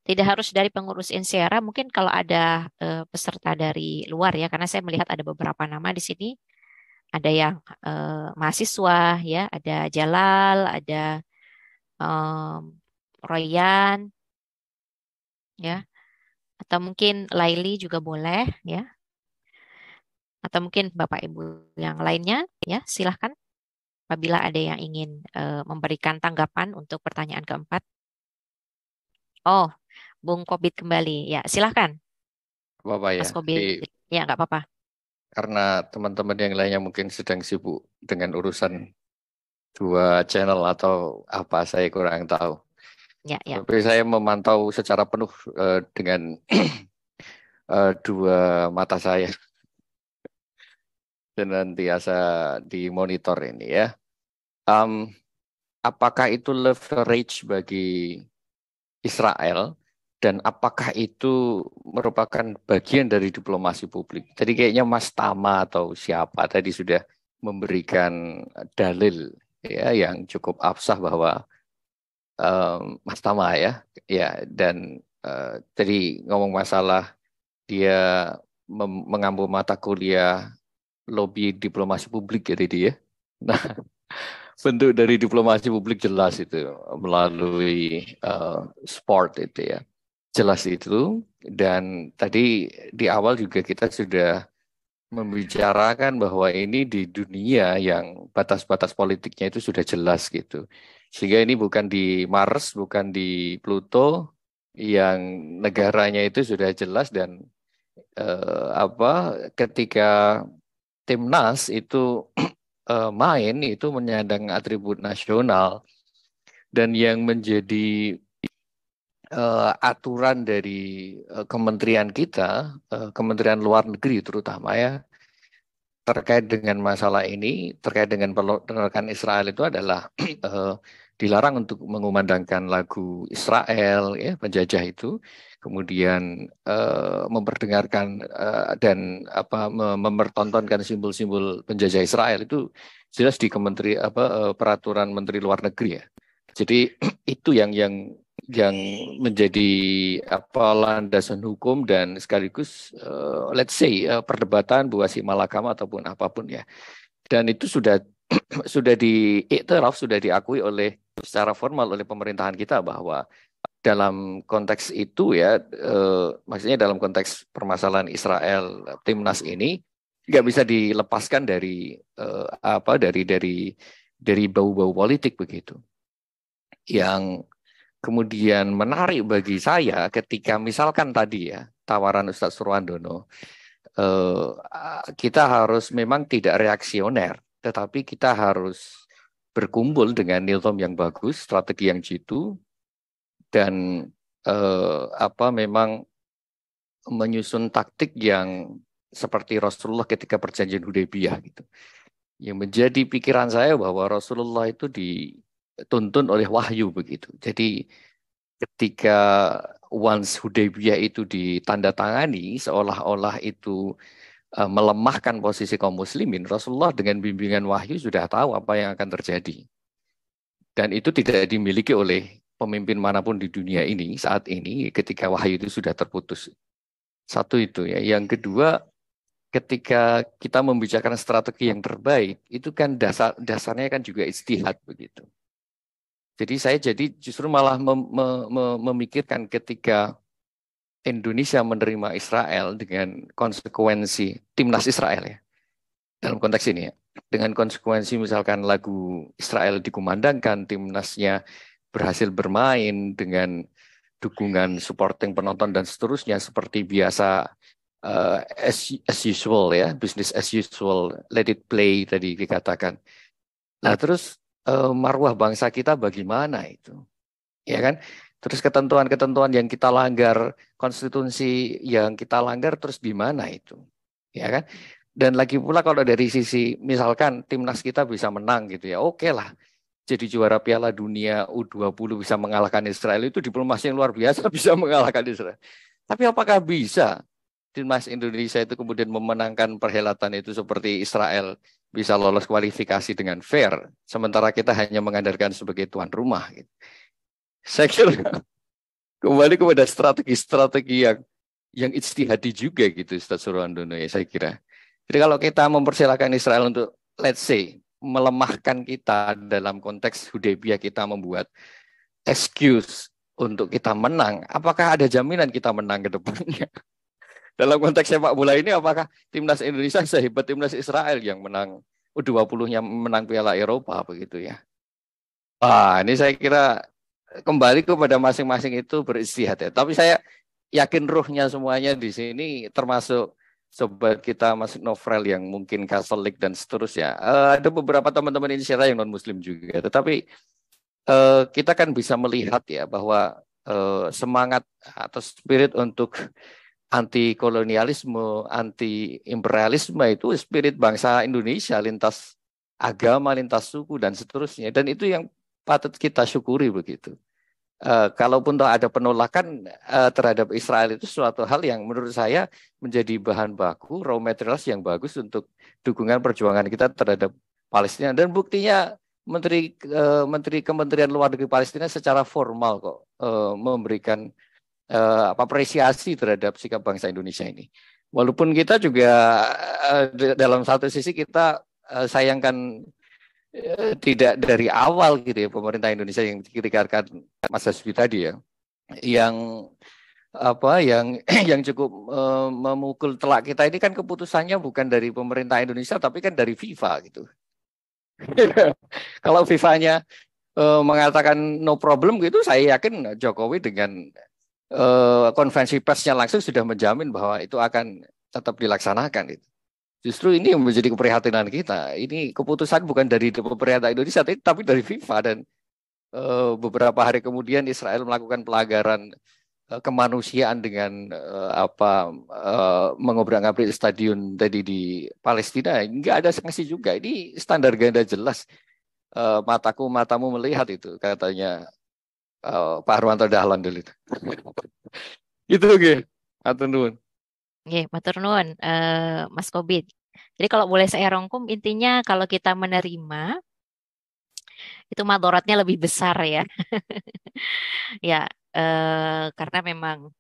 Tidak harus dari pengurus INSERA, mungkin kalau ada peserta dari luar ya, karena saya melihat ada beberapa nama di sini. Ada yang mahasiswa ya, ada Jalal, ada Royan, ya. Atau mungkin Laili juga boleh ya. Atau mungkin Bapak Ibu yang lainnya ya, silahkan apabila ada yang ingin memberikan tanggapan untuk pertanyaan keempat. Oh, Bung Kobit kembali. Ya, silahkan. Bapak ya. Mas Kobit. Ya, nggak apa-apa. Karena teman-teman yang lainnya mungkin sedang sibuk dengan urusan 2 channel atau apa, saya kurang tahu. Ya. Tapi saya memantau secara penuh dengan 2 mata saya. Senantiasa dimonitor ini ya. Apakah itu leverage bagi Israel, dan apakah itu merupakan bagian dari diplomasi publik? Tadi kayaknya Mas Tama atau siapa tadi sudah memberikan dalil ya yang cukup absah bahwa Mas Tama ya, dan tadi ngomong masalah dia mengambil mata kuliah lobby diplomasi publik ya tadi ya. Nah, bentuk dari diplomasi publik jelas itu melalui sport itu ya, jelas itu. Dan tadi di awal juga kita sudah membicarakan bahwa ini di dunia yang batas-batas politiknya itu sudah jelas gitu. Sehingga ini bukan di Mars, bukan di Pluto, yang negaranya itu sudah jelas. Dan ketika timnas itu main itu menyandang atribut nasional, dan yang menjadi aturan dari kementerian kita, Kementerian Luar Negeri terutama ya, terkait dengan masalah ini, terkait dengan penolakan Israel itu adalah dilarang untuk mengumandangkan lagu Israel ya, penjajah itu, kemudian memperdengarkan dan mempertontonkan simbol-simbol penjajah Israel itu jelas di peraturan Menteri Luar Negeri ya. Jadi itu yang menjadi landasan hukum dan sekaligus let's say perdebatan buah si malakama ataupun apapun ya. Dan itu sudah diiktiraf, sudah diakui secara formal oleh pemerintahan kita bahwa dalam konteks itu ya, maksudnya dalam konteks permasalahan Israel timnas ini nggak bisa dilepaskan dari dari bau-bau politik begitu. Yang kemudian menarik bagi saya ketika misalkan tadi ya tawaran Ustadz Surwandono, kita harus memang tidak reaksioner, tetapi kita harus berkumpul dengan nilai yang bagus, strategi yang jitu, dan memang menyusun taktik yang seperti Rasulullah ketika perjanjian Hudaybiyah gitu. Yang menjadi pikiran saya bahwa Rasulullah itu dituntun oleh wahyu begitu. Jadi ketika once Hudaybiyah itu ditandatangani, seolah-olah itu melemahkan posisi kaum muslimin, Rasulullah dengan bimbingan wahyu sudah tahu apa yang akan terjadi. Dan itu tidak dimiliki oleh pemimpin manapun di dunia ini saat ini ketika wahyu itu sudah terputus. Satu itu ya. Yang kedua, ketika kita membicarakan strategi yang terbaik, itu kan dasarnya kan juga ijtihad begitu. Jadi saya justru malah memikirkan ketika Indonesia menerima Israel dengan konsekuensi timnas Israel ya. Dalam konteks ini ya. Dengan konsekuensi misalkan lagu Israel dikumandangkan, timnasnya berhasil bermain dengan dukungan supporting penonton dan seterusnya seperti biasa, as usual ya, business as usual, let it play tadi dikatakan. Nah terus marwah bangsa kita bagaimana itu, ya kan? Terus ketentuan-ketentuan yang kita langgar, konstitusi yang kita langgar terus di mana itu, ya kan? Dan lagi pula kalau dari sisi misalkan timnas kita bisa menang gitu ya, oke lah. Jadi juara Piala Dunia U20 bisa mengalahkan Israel itu diplomasi yang luar biasa bisa mengalahkan Israel. Tapi apakah bisa timnas Indonesia itu kemudian memenangkan perhelatan itu seperti Israel bisa lolos kualifikasi dengan fair, sementara kita hanya mengandalkan sebagai tuan rumah. Gitu. Saya kira kembali kepada strategi-strategi yang ijtihadi juga gitu, Ustaz Surwandono ya saya kira. Jadi kalau kita mempersilahkan Israel untuk let's say melemahkan kita dalam konteks Hudaybiyah, kita membuat excuse untuk kita menang, apakah ada jaminan kita menang ke depannya? Dalam konteks sepak bola ini, apakah timnas Indonesia sehebat timnas Israel yang menang U20-nya menang Piala Eropa begitu ya? Wah, ini saya kira kembali kepada masing-masing itu beristihad ya. Tapi saya yakin ruhnya semuanya di sini termasuk sobat kita Mas Novel yang mungkin Katolik dan seterusnya. Ada beberapa teman-teman Indonesia yang non-Muslim juga. Tetapi kita kan bisa melihat ya bahwa semangat atau spirit untuk anti kolonialisme, anti imperialisme itu spirit bangsa Indonesia lintas agama, lintas suku dan seterusnya. Dan itu yang patut kita syukuri begitu. Kalaupun ada penolakan terhadap Israel itu suatu hal yang menurut saya menjadi bahan baku, raw materials yang bagus untuk dukungan perjuangan kita terhadap Palestina. Dan buktinya Menteri Kementerian Luar Negeri Palestina secara formal kok memberikan apresiasi terhadap sikap bangsa Indonesia ini. Walaupun kita juga dalam satu sisi kita sayangkan tidak dari awal gitu ya pemerintah Indonesia yang dikatakan Mas Hasbi tadi ya, yang yang cukup memukul telak kita ini kan keputusannya bukan dari pemerintah Indonesia tapi kan dari FIFA gitu. Kalau FIFA-nya mengatakan no problem gitu, saya yakin Jokowi dengan konferensi persnya langsung sudah menjamin bahwa itu akan tetap dilaksanakan itu. Justru ini yang menjadi keprihatinan kita. Ini keputusan bukan dari pemerintah Indonesia, tapi dari FIFA. Dan beberapa hari kemudian Israel melakukan pelanggaran kemanusiaan dengan mengobrak-abrik stadion tadi di Palestina. Enggak ada sanksi juga. Ini standar ganda jelas. Matamu melihat itu, katanya Pak Harwanto Dahlan dulu itu. Itu nggih. Matur nuwun. Nggih, matur nuwun Mas Kobit. Jadi kalau boleh saya rangkum, intinya kalau kita menerima itu madharatnya lebih besar ya. Ya, karena memang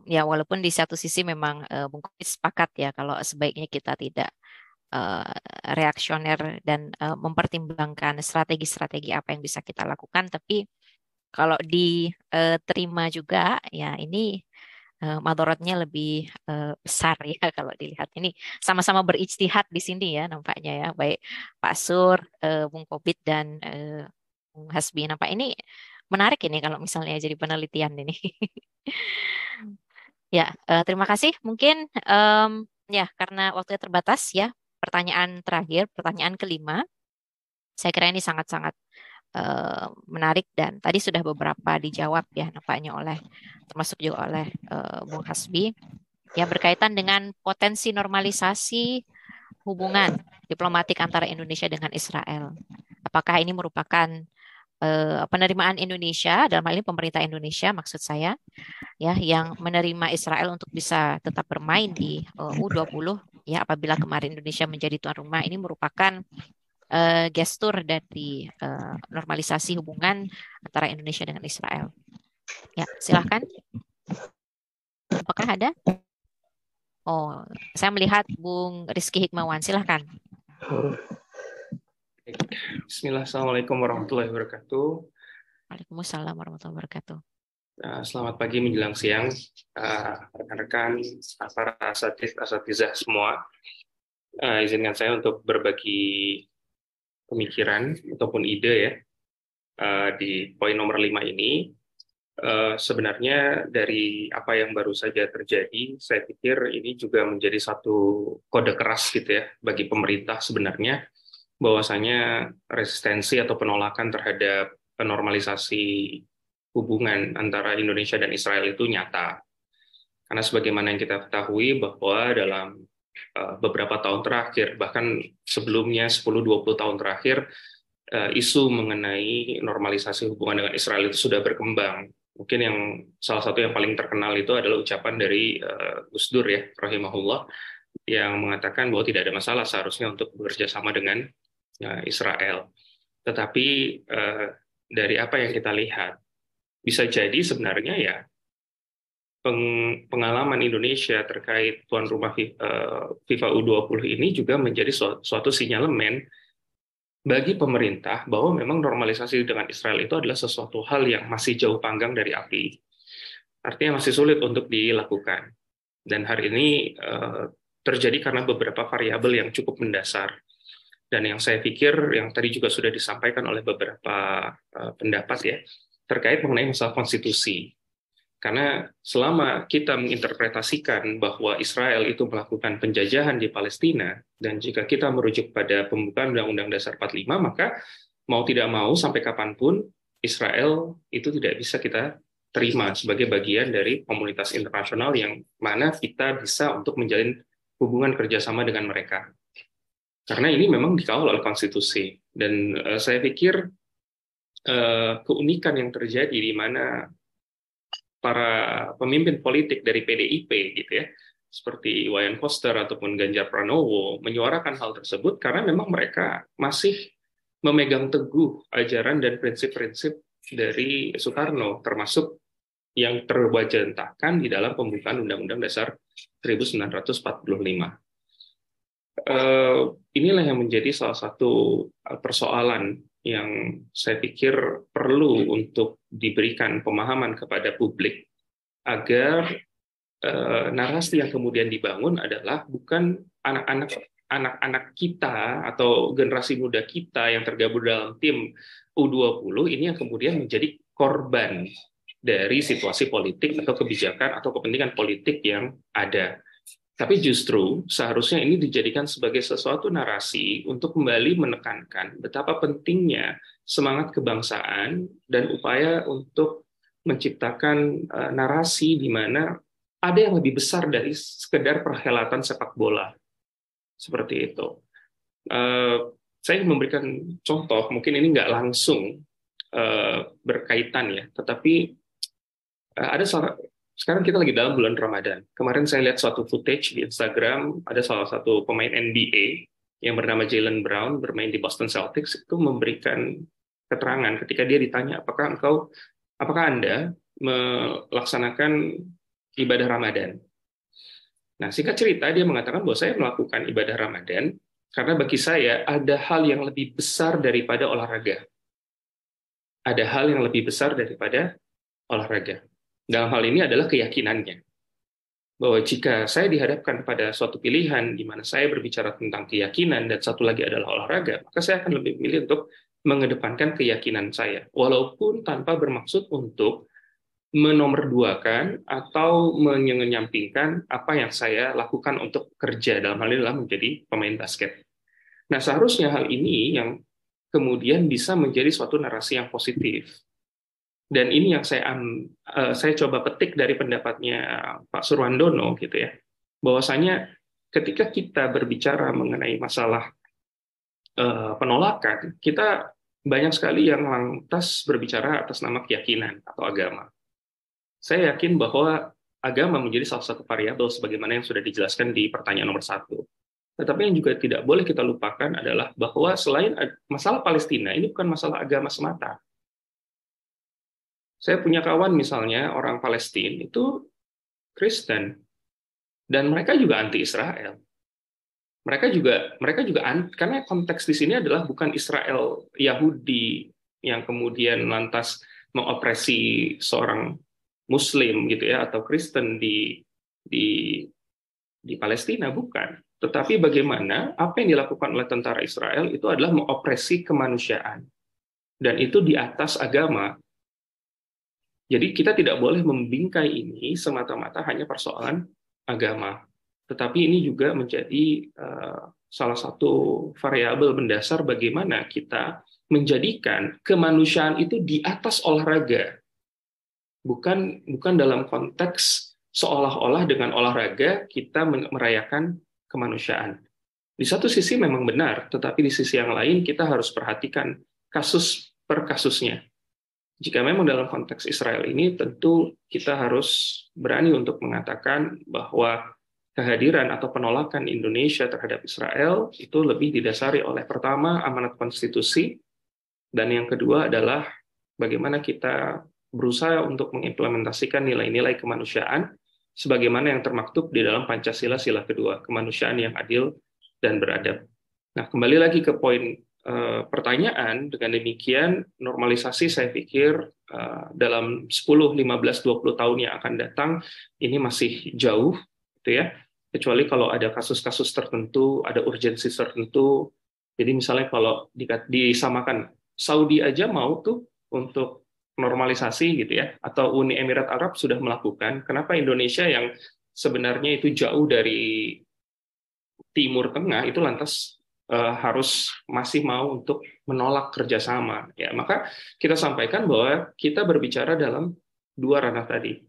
ya walaupun di satu sisi memang Bung Kobit sepakat ya kalau sebaiknya kita tidak reaksioner dan mempertimbangkan strategi-strategi apa yang bisa kita lakukan, tapi kalau diterima juga ya ini madharatnya lebih besar ya kalau dilihat. Ini sama-sama berijtihad di sini ya nampaknya ya, baik Pak Sur, Bung Kobit dan Bung Hasbi. Nampak ini menarik ini kalau misalnya jadi penelitian ini. Ya, terima kasih. Mungkin ya karena waktunya terbatas ya, pertanyaan terakhir, pertanyaan kelima. Saya kira ini sangat-sangat menarik dan tadi sudah beberapa dijawab ya nampaknya termasuk juga oleh Bung Hasbi ya, berkaitan dengan potensi normalisasi hubungan diplomatik antara Indonesia dengan Israel. Apakah ini merupakan penerimaan Indonesia, dalam hal ini pemerintah Indonesia maksud saya, ya, yang menerima Israel untuk bisa tetap bermain di U20, ya, apabila kemarin Indonesia menjadi tuan rumah, ini merupakan gestur dari normalisasi hubungan antara Indonesia dengan Israel. Ya, silahkan. Apakah ada? Oh, saya melihat Bung Rizky Hikmawan, silahkan. Bismillah, Assalamualaikum warahmatullahi wabarakatuh. Waalaikumsalam warahmatullahi wabarakatuh. Selamat pagi menjelang siang, rekan-rekan, para asatizah semua. Izinkan saya untuk berbagi pemikiran ataupun ide ya di poin nomor 5 ini. Sebenarnya dari apa yang baru saja terjadi, saya pikir ini juga menjadi satu kode keras gitu ya bagi pemerintah sebenarnya, bahwasanya resistensi atau penolakan terhadap normalisasi hubungan antara Indonesia dan Israel itu nyata. Karena sebagaimana yang kita ketahui bahwa dalam beberapa tahun terakhir, bahkan sebelumnya 10-20 tahun terakhir, isu mengenai normalisasi hubungan dengan Israel itu sudah berkembang. Mungkin yang salah satu yang paling terkenal itu adalah ucapan dari Gus Dur ya, rahimahullah, yang mengatakan bahwa tidak ada masalah seharusnya untuk bekerja sama dengan Israel. Tetapi dari apa yang kita lihat, bisa jadi sebenarnya ya pengalaman Indonesia terkait tuan rumah FIFA U20 ini juga menjadi suatu sinyalemen bagi pemerintah bahwa memang normalisasi dengan Israel itu adalah sesuatu hal yang masih jauh panggang dari api. Artinya masih sulit untuk dilakukan. Dan hari ini terjadi karena beberapa variabel yang cukup mendasar. Dan yang saya pikir, yang tadi juga sudah disampaikan oleh beberapa pendapat ya, terkait mengenai masalah konstitusi. Karena selama kita menginterpretasikan bahwa Israel itu melakukan penjajahan di Palestina, dan jika kita merujuk pada pembukaan Undang-Undang Dasar 45, maka mau tidak mau sampai kapanpun Israel itu tidak bisa kita terima sebagai bagian dari komunitas internasional yang mana kita bisa untuk menjalin hubungan kerjasama dengan mereka. Karena ini memang dikawal oleh konstitusi. Dan saya pikir keunikan yang terjadi di mana para pemimpin politik dari PDIP gitu ya, seperti Wayan Koster ataupun Ganjar Pranowo menyuarakan hal tersebut karena memang mereka masih memegang teguh ajaran dan prinsip-prinsip dari Soekarno, termasuk yang terwajentahkan di dalam pembukaan Undang-Undang Dasar 1945. Inilah yang menjadi salah satu persoalan yang saya pikir perlu untuk diberikan pemahaman kepada publik agar narasi yang kemudian dibangun adalah bukan anak-anak kita atau generasi muda kita yang tergabung dalam tim U20 ini yang kemudian menjadi korban dari situasi politik atau kebijakan atau kepentingan politik yang ada. Tapi justru seharusnya ini dijadikan sebagai sesuatu narasi untuk kembali menekankan betapa pentingnya semangat kebangsaan dan upaya untuk menciptakan narasi di mana ada yang lebih besar dari sekedar perhelatan sepak bola. Seperti itu. Saya memberikan contoh, mungkin ini nggak langsung berkaitan ya, tetapi ada sekarang kita lagi dalam bulan Ramadan. Kemarin saya lihat suatu footage di Instagram, ada salah satu pemain NBA yang bernama Jaylen Brown bermain di Boston Celtics itu memberikan keterangan ketika dia ditanya apakah Anda melaksanakan ibadah Ramadan. Nah, singkat cerita dia mengatakan bahwa saya melakukan ibadah Ramadan karena bagi saya ada hal yang lebih besar daripada olahraga. Ada hal yang lebih besar daripada olahraga. Dalam hal ini adalah keyakinannya. Bahwa jika saya dihadapkan pada suatu pilihan di mana saya berbicara tentang keyakinan dan satu lagi adalah olahraga, maka saya akan lebih memilih untuk mengedepankan keyakinan saya. Walaupun tanpa bermaksud untuk menomorduakan atau menyampingkan apa yang saya lakukan untuk kerja, dalam hal ini adalah menjadi pemain basket. Nah, seharusnya hal ini yang kemudian bisa menjadi suatu narasi yang positif. Dan ini yang saya coba petik dari pendapatnya Pak Surwandono gitu ya, bahwasanya ketika kita berbicara mengenai masalah penolakan, kita banyak sekali yang lantas berbicara atas nama keyakinan atau agama. Saya yakin bahwa agama menjadi salah satu variabel sebagaimana yang sudah dijelaskan di pertanyaan nomor 1. Tetapi yang juga tidak boleh kita lupakan adalah bahwa selain masalah Palestina, ini bukan masalah agama semata. Saya punya kawan misalnya, orang Palestina itu Kristen, dan mereka juga anti-Israel. Mereka juga karena konteks di sini adalah bukan Israel Yahudi yang kemudian lantas mengopresi seorang Muslim gitu ya, atau Kristen di Palestina, bukan. Tetapi bagaimana apa yang dilakukan oleh tentara Israel itu adalah mengopresi kemanusiaan, dan itu di atas agama. Jadi kita tidak boleh membingkai ini semata-mata hanya persoalan agama, tetapi ini juga menjadi salah satu variabel mendasar bagaimana kita menjadikan kemanusiaan itu di atas olahraga, bukan dalam konteks seolah-olah dengan olahraga kita merayakan kemanusiaan. Di satu sisi memang benar, tetapi di sisi yang lain kita harus perhatikan kasus per kasusnya. Jika memang dalam konteks Israel ini, tentu kita harus berani untuk mengatakan bahwa kehadiran atau penolakan Indonesia terhadap Israel itu lebih didasari oleh, pertama, amanat konstitusi, dan yang kedua adalah bagaimana kita berusaha untuk mengimplementasikan nilai-nilai kemanusiaan sebagaimana yang termaktub di dalam Pancasila sila kedua, kemanusiaan yang adil dan beradab. Nah, kembali lagi ke poin pertanyaan, dengan demikian normalisasi saya pikir dalam 10, 15, 20 tahun yang akan datang ini masih jauh gitu ya, kecuali kalau ada kasus-kasus tertentu, ada urgensi tertentu. Jadi misalnya kalau disamakan, Saudi aja mau tuh untuk normalisasi gitu ya, atau Uni Emirat Arab sudah melakukan, kenapa Indonesia yang sebenarnya itu jauh dari Timur Tengah itu lantas harus masih mau untuk menolak kerjasama? Ya, maka kita sampaikan bahwa kita berbicara dalam dua ranah tadi.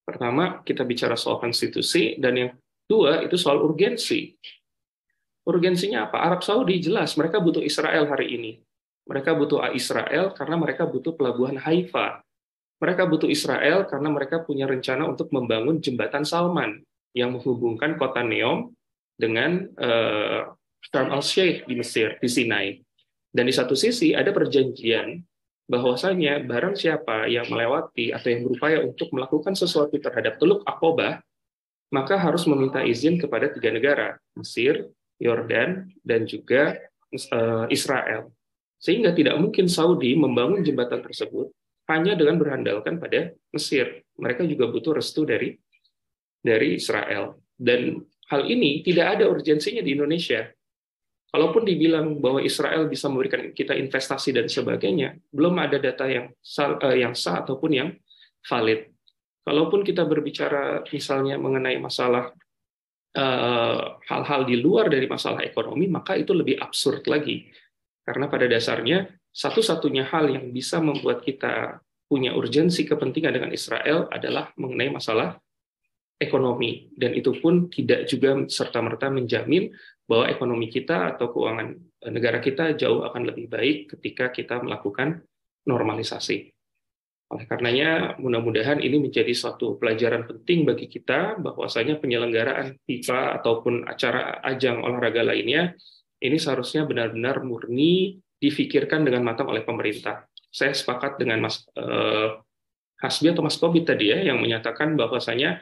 Pertama, kita bicara soal konstitusi, dan yang kedua itu soal urgensi. Urgensinya apa? Arab Saudi jelas mereka butuh Israel hari ini. Mereka butuh Israel karena mereka butuh pelabuhan Haifa. Mereka butuh Israel karena mereka punya rencana untuk membangun jembatan Salman yang menghubungkan kota Neom dengan Sharm el-Sheikh di Mesir, di Sinai. Dan di satu sisi ada perjanjian bahwasanya barang siapa yang melewati atau yang berupaya untuk melakukan sesuatu terhadap Teluk Aqobah, maka harus meminta izin kepada 3 negara, Mesir, Yordan, dan juga Israel. Sehingga tidak mungkin Saudi membangun jembatan tersebut hanya dengan berandalkan pada Mesir. Mereka juga butuh restu dari Israel. Dan hal ini tidak ada urgensinya di Indonesia. Kalaupun dibilang bahwa Israel bisa memberikan kita investasi dan sebagainya, belum ada data yang sah ataupun yang valid. Kalaupun kita berbicara misalnya mengenai masalah hal-hal di luar dari masalah ekonomi, maka itu lebih absurd lagi. Karena pada dasarnya, satu-satunya hal yang bisa membuat kita punya urgensi kepentingan dengan Israel adalah mengenai masalah ekonomi. Dan itu pun tidak juga serta-merta menjamin bahwa ekonomi kita atau keuangan negara kita jauh akan lebih baik ketika kita melakukan normalisasi. Oleh karenanya, mudah-mudahan ini menjadi suatu pelajaran penting bagi kita, bahwasanya penyelenggaraan FIFA ataupun acara ajang olahraga lainnya, ini seharusnya benar-benar murni difikirkan dengan matang oleh pemerintah. Saya sepakat dengan Mas Hasbi atau Mas Kobi tadi ya, yang menyatakan bahwasanya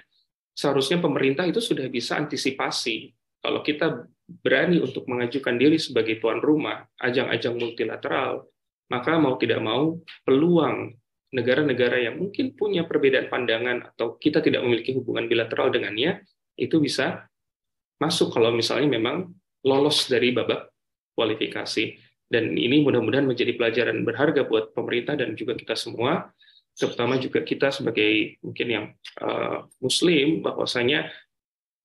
seharusnya pemerintah itu sudah bisa antisipasi. Kalau kita berani untuk mengajukan diri sebagai tuan rumah ajang-ajang multilateral, maka mau tidak mau peluang negara-negara yang mungkin punya perbedaan pandangan atau kita tidak memiliki hubungan bilateral dengannya, itu bisa masuk kalau misalnya memang lolos dari babak kualifikasi. Dan ini mudah-mudahan menjadi pelajaran berharga buat pemerintah dan juga kita semua, terutama juga kita sebagai mungkin yang Muslim, bahwasanya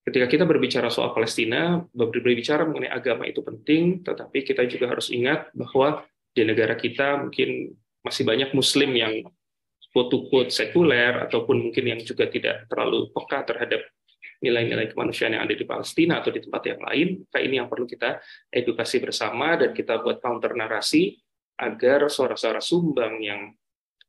ketika kita berbicara soal Palestina, berbicara mengenai agama itu penting, tetapi kita juga harus ingat bahwa di negara kita mungkin masih banyak Muslim yang quote-unquote sekuler, ataupun mungkin yang juga tidak terlalu peka terhadap nilai-nilai kemanusiaan yang ada di Palestina atau di tempat yang lain. Maka ini yang perlu kita edukasi bersama dan kita buat counter narasi agar suara-suara sumbang yang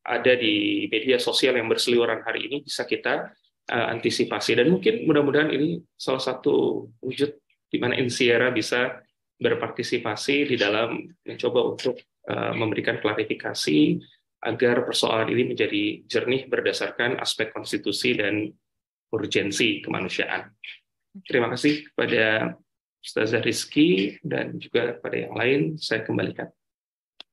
ada di media sosial yang berseliweran hari ini bisa kita antisipasi. Dan mungkin mudah-mudahan ini salah satu wujud di mana INSIERA bisa berpartisipasi di dalam mencoba untuk memberikan klarifikasi agar persoalan ini menjadi jernih berdasarkan aspek konstitusi dan urgensi kemanusiaan. Terima kasih kepada Ustazah Rizky dan juga kepada yang lain. Saya kembalikan.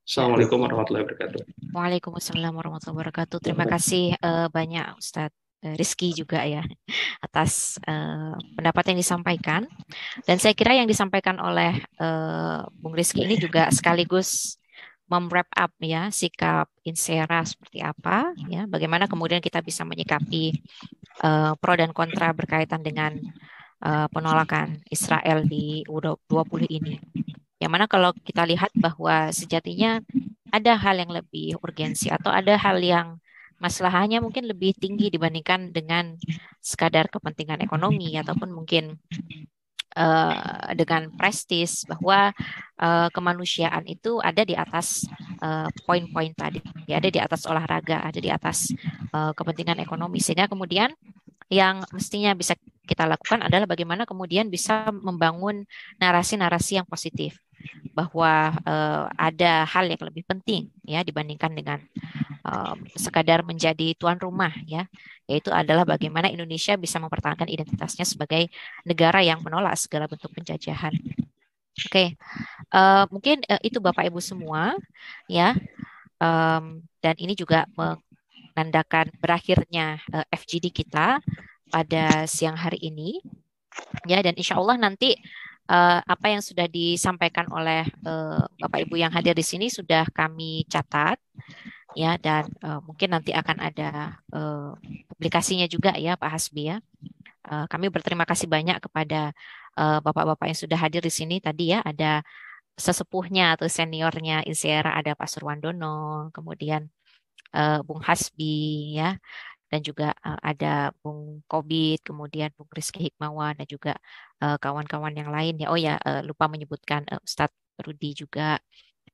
Assalamualaikum warahmatullahi wabarakatuh. Waalaikumsalam warahmatullahi wabarakatuh. Terima kasih banyak Ustadz Rizky juga ya atas pendapat yang disampaikan. Dan saya kira yang disampaikan oleh Bung Rizky ini juga sekaligus mem-wrap up ya sikap INSERA seperti apa ya, bagaimana kemudian kita bisa menyikapi pro dan kontra berkaitan dengan penolakan Israel di U20 ini. Yang mana kalau kita lihat bahwa sejatinya ada hal yang lebih urgensi atau ada hal yang masalahnya mungkin lebih tinggi dibandingkan dengan sekadar kepentingan ekonomi ataupun mungkin dengan prestis, bahwa kemanusiaan itu ada di atas poin-poin tadi, ya, ada di atas olahraga, ada di atas kepentingan ekonomi, sehingga kemudian yang mestinya bisa kita lakukan adalah bagaimana kemudian bisa membangun narasi-narasi yang positif bahwa ada hal yang lebih penting ya dibandingkan dengan sekadar menjadi tuan rumah ya, yaitu adalah bagaimana Indonesia bisa mempertahankan identitasnya sebagai negara yang menolak segala bentuk penjajahan. Oke, mungkin itu Bapak Ibu semua ya, dan ini juga menandakan berakhirnya FGD kita pada siang hari ini ya, dan insya Allah nanti apa yang sudah disampaikan oleh Bapak Ibu yang hadir di sini sudah kami catat ya, dan mungkin nanti akan ada publikasinya juga ya Pak Hasbi ya. Kami berterima kasih banyak kepada Bapak-bapak yang sudah hadir di sini tadi ya, ada sesepuhnya atau seniornya INSERA, ada Pak Surwandono, kemudian Bung Hasbi ya, dan juga ada Bung Kobit, kemudian Bung Rizky Hikmawan, dan juga kawan-kawan yang lain ya. Oh ya, lupa menyebutkan Ustadz Rudi juga.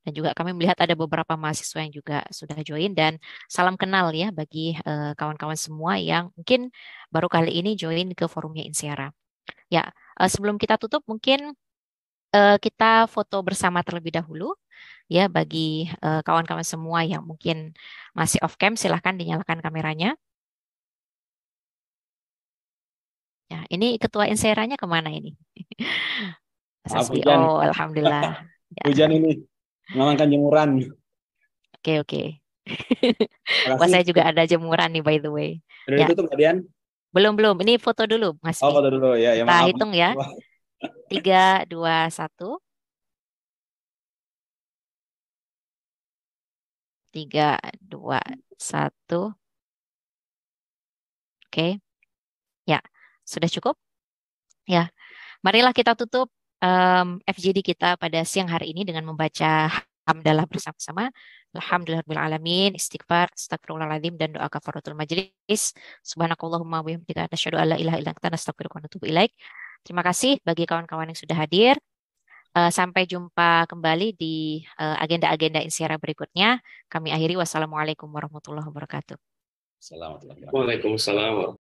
Dan juga kami melihat ada beberapa mahasiswa yang juga sudah join, dan salam kenal ya bagi kawan-kawan semua yang mungkin baru kali ini join ke forumnya INSERA. Ya, sebelum kita tutup mungkin kita foto bersama terlebih dahulu ya, bagi kawan-kawan semua yang mungkin masih off cam, silahkan dinyalakan kameranya. Ya, ini ketua INSERA-nya kemana ini? Hujan. Oh, alhamdulillah. Ya. Hujan ini mengamankan jemuran. Oke. Wah, saya juga ada jemuran nih by the way. Sudah ya. ditutup Dian? Belum. Ini foto dulu, Mas. Oh, foto dulu ya. Kita Maaf. hitung ya. 3, 2, 1. 3, 2, 1. Oke. Ya, sudah cukup? Ya. Marilah kita tutup FGD kita pada siang hari ini dengan membaca hamdalah bersama-sama. Alhamdulillahirrahmanirrahim, istighfar, astagfirullahaladzim, dan doa kafaratul majlis. Subhanakallahumma wa bihamdika, asyhadu an la ilaha illa anta, astaghfiruka wa atubu ilaik. Terima kasih bagi kawan-kawan yang sudah hadir. Sampai jumpa kembali di agenda-agenda INSERA berikutnya. Kami akhiri, wassalamualaikum warahmatullahi wabarakatuh. Assalamualaikum. Waalaikumsalam.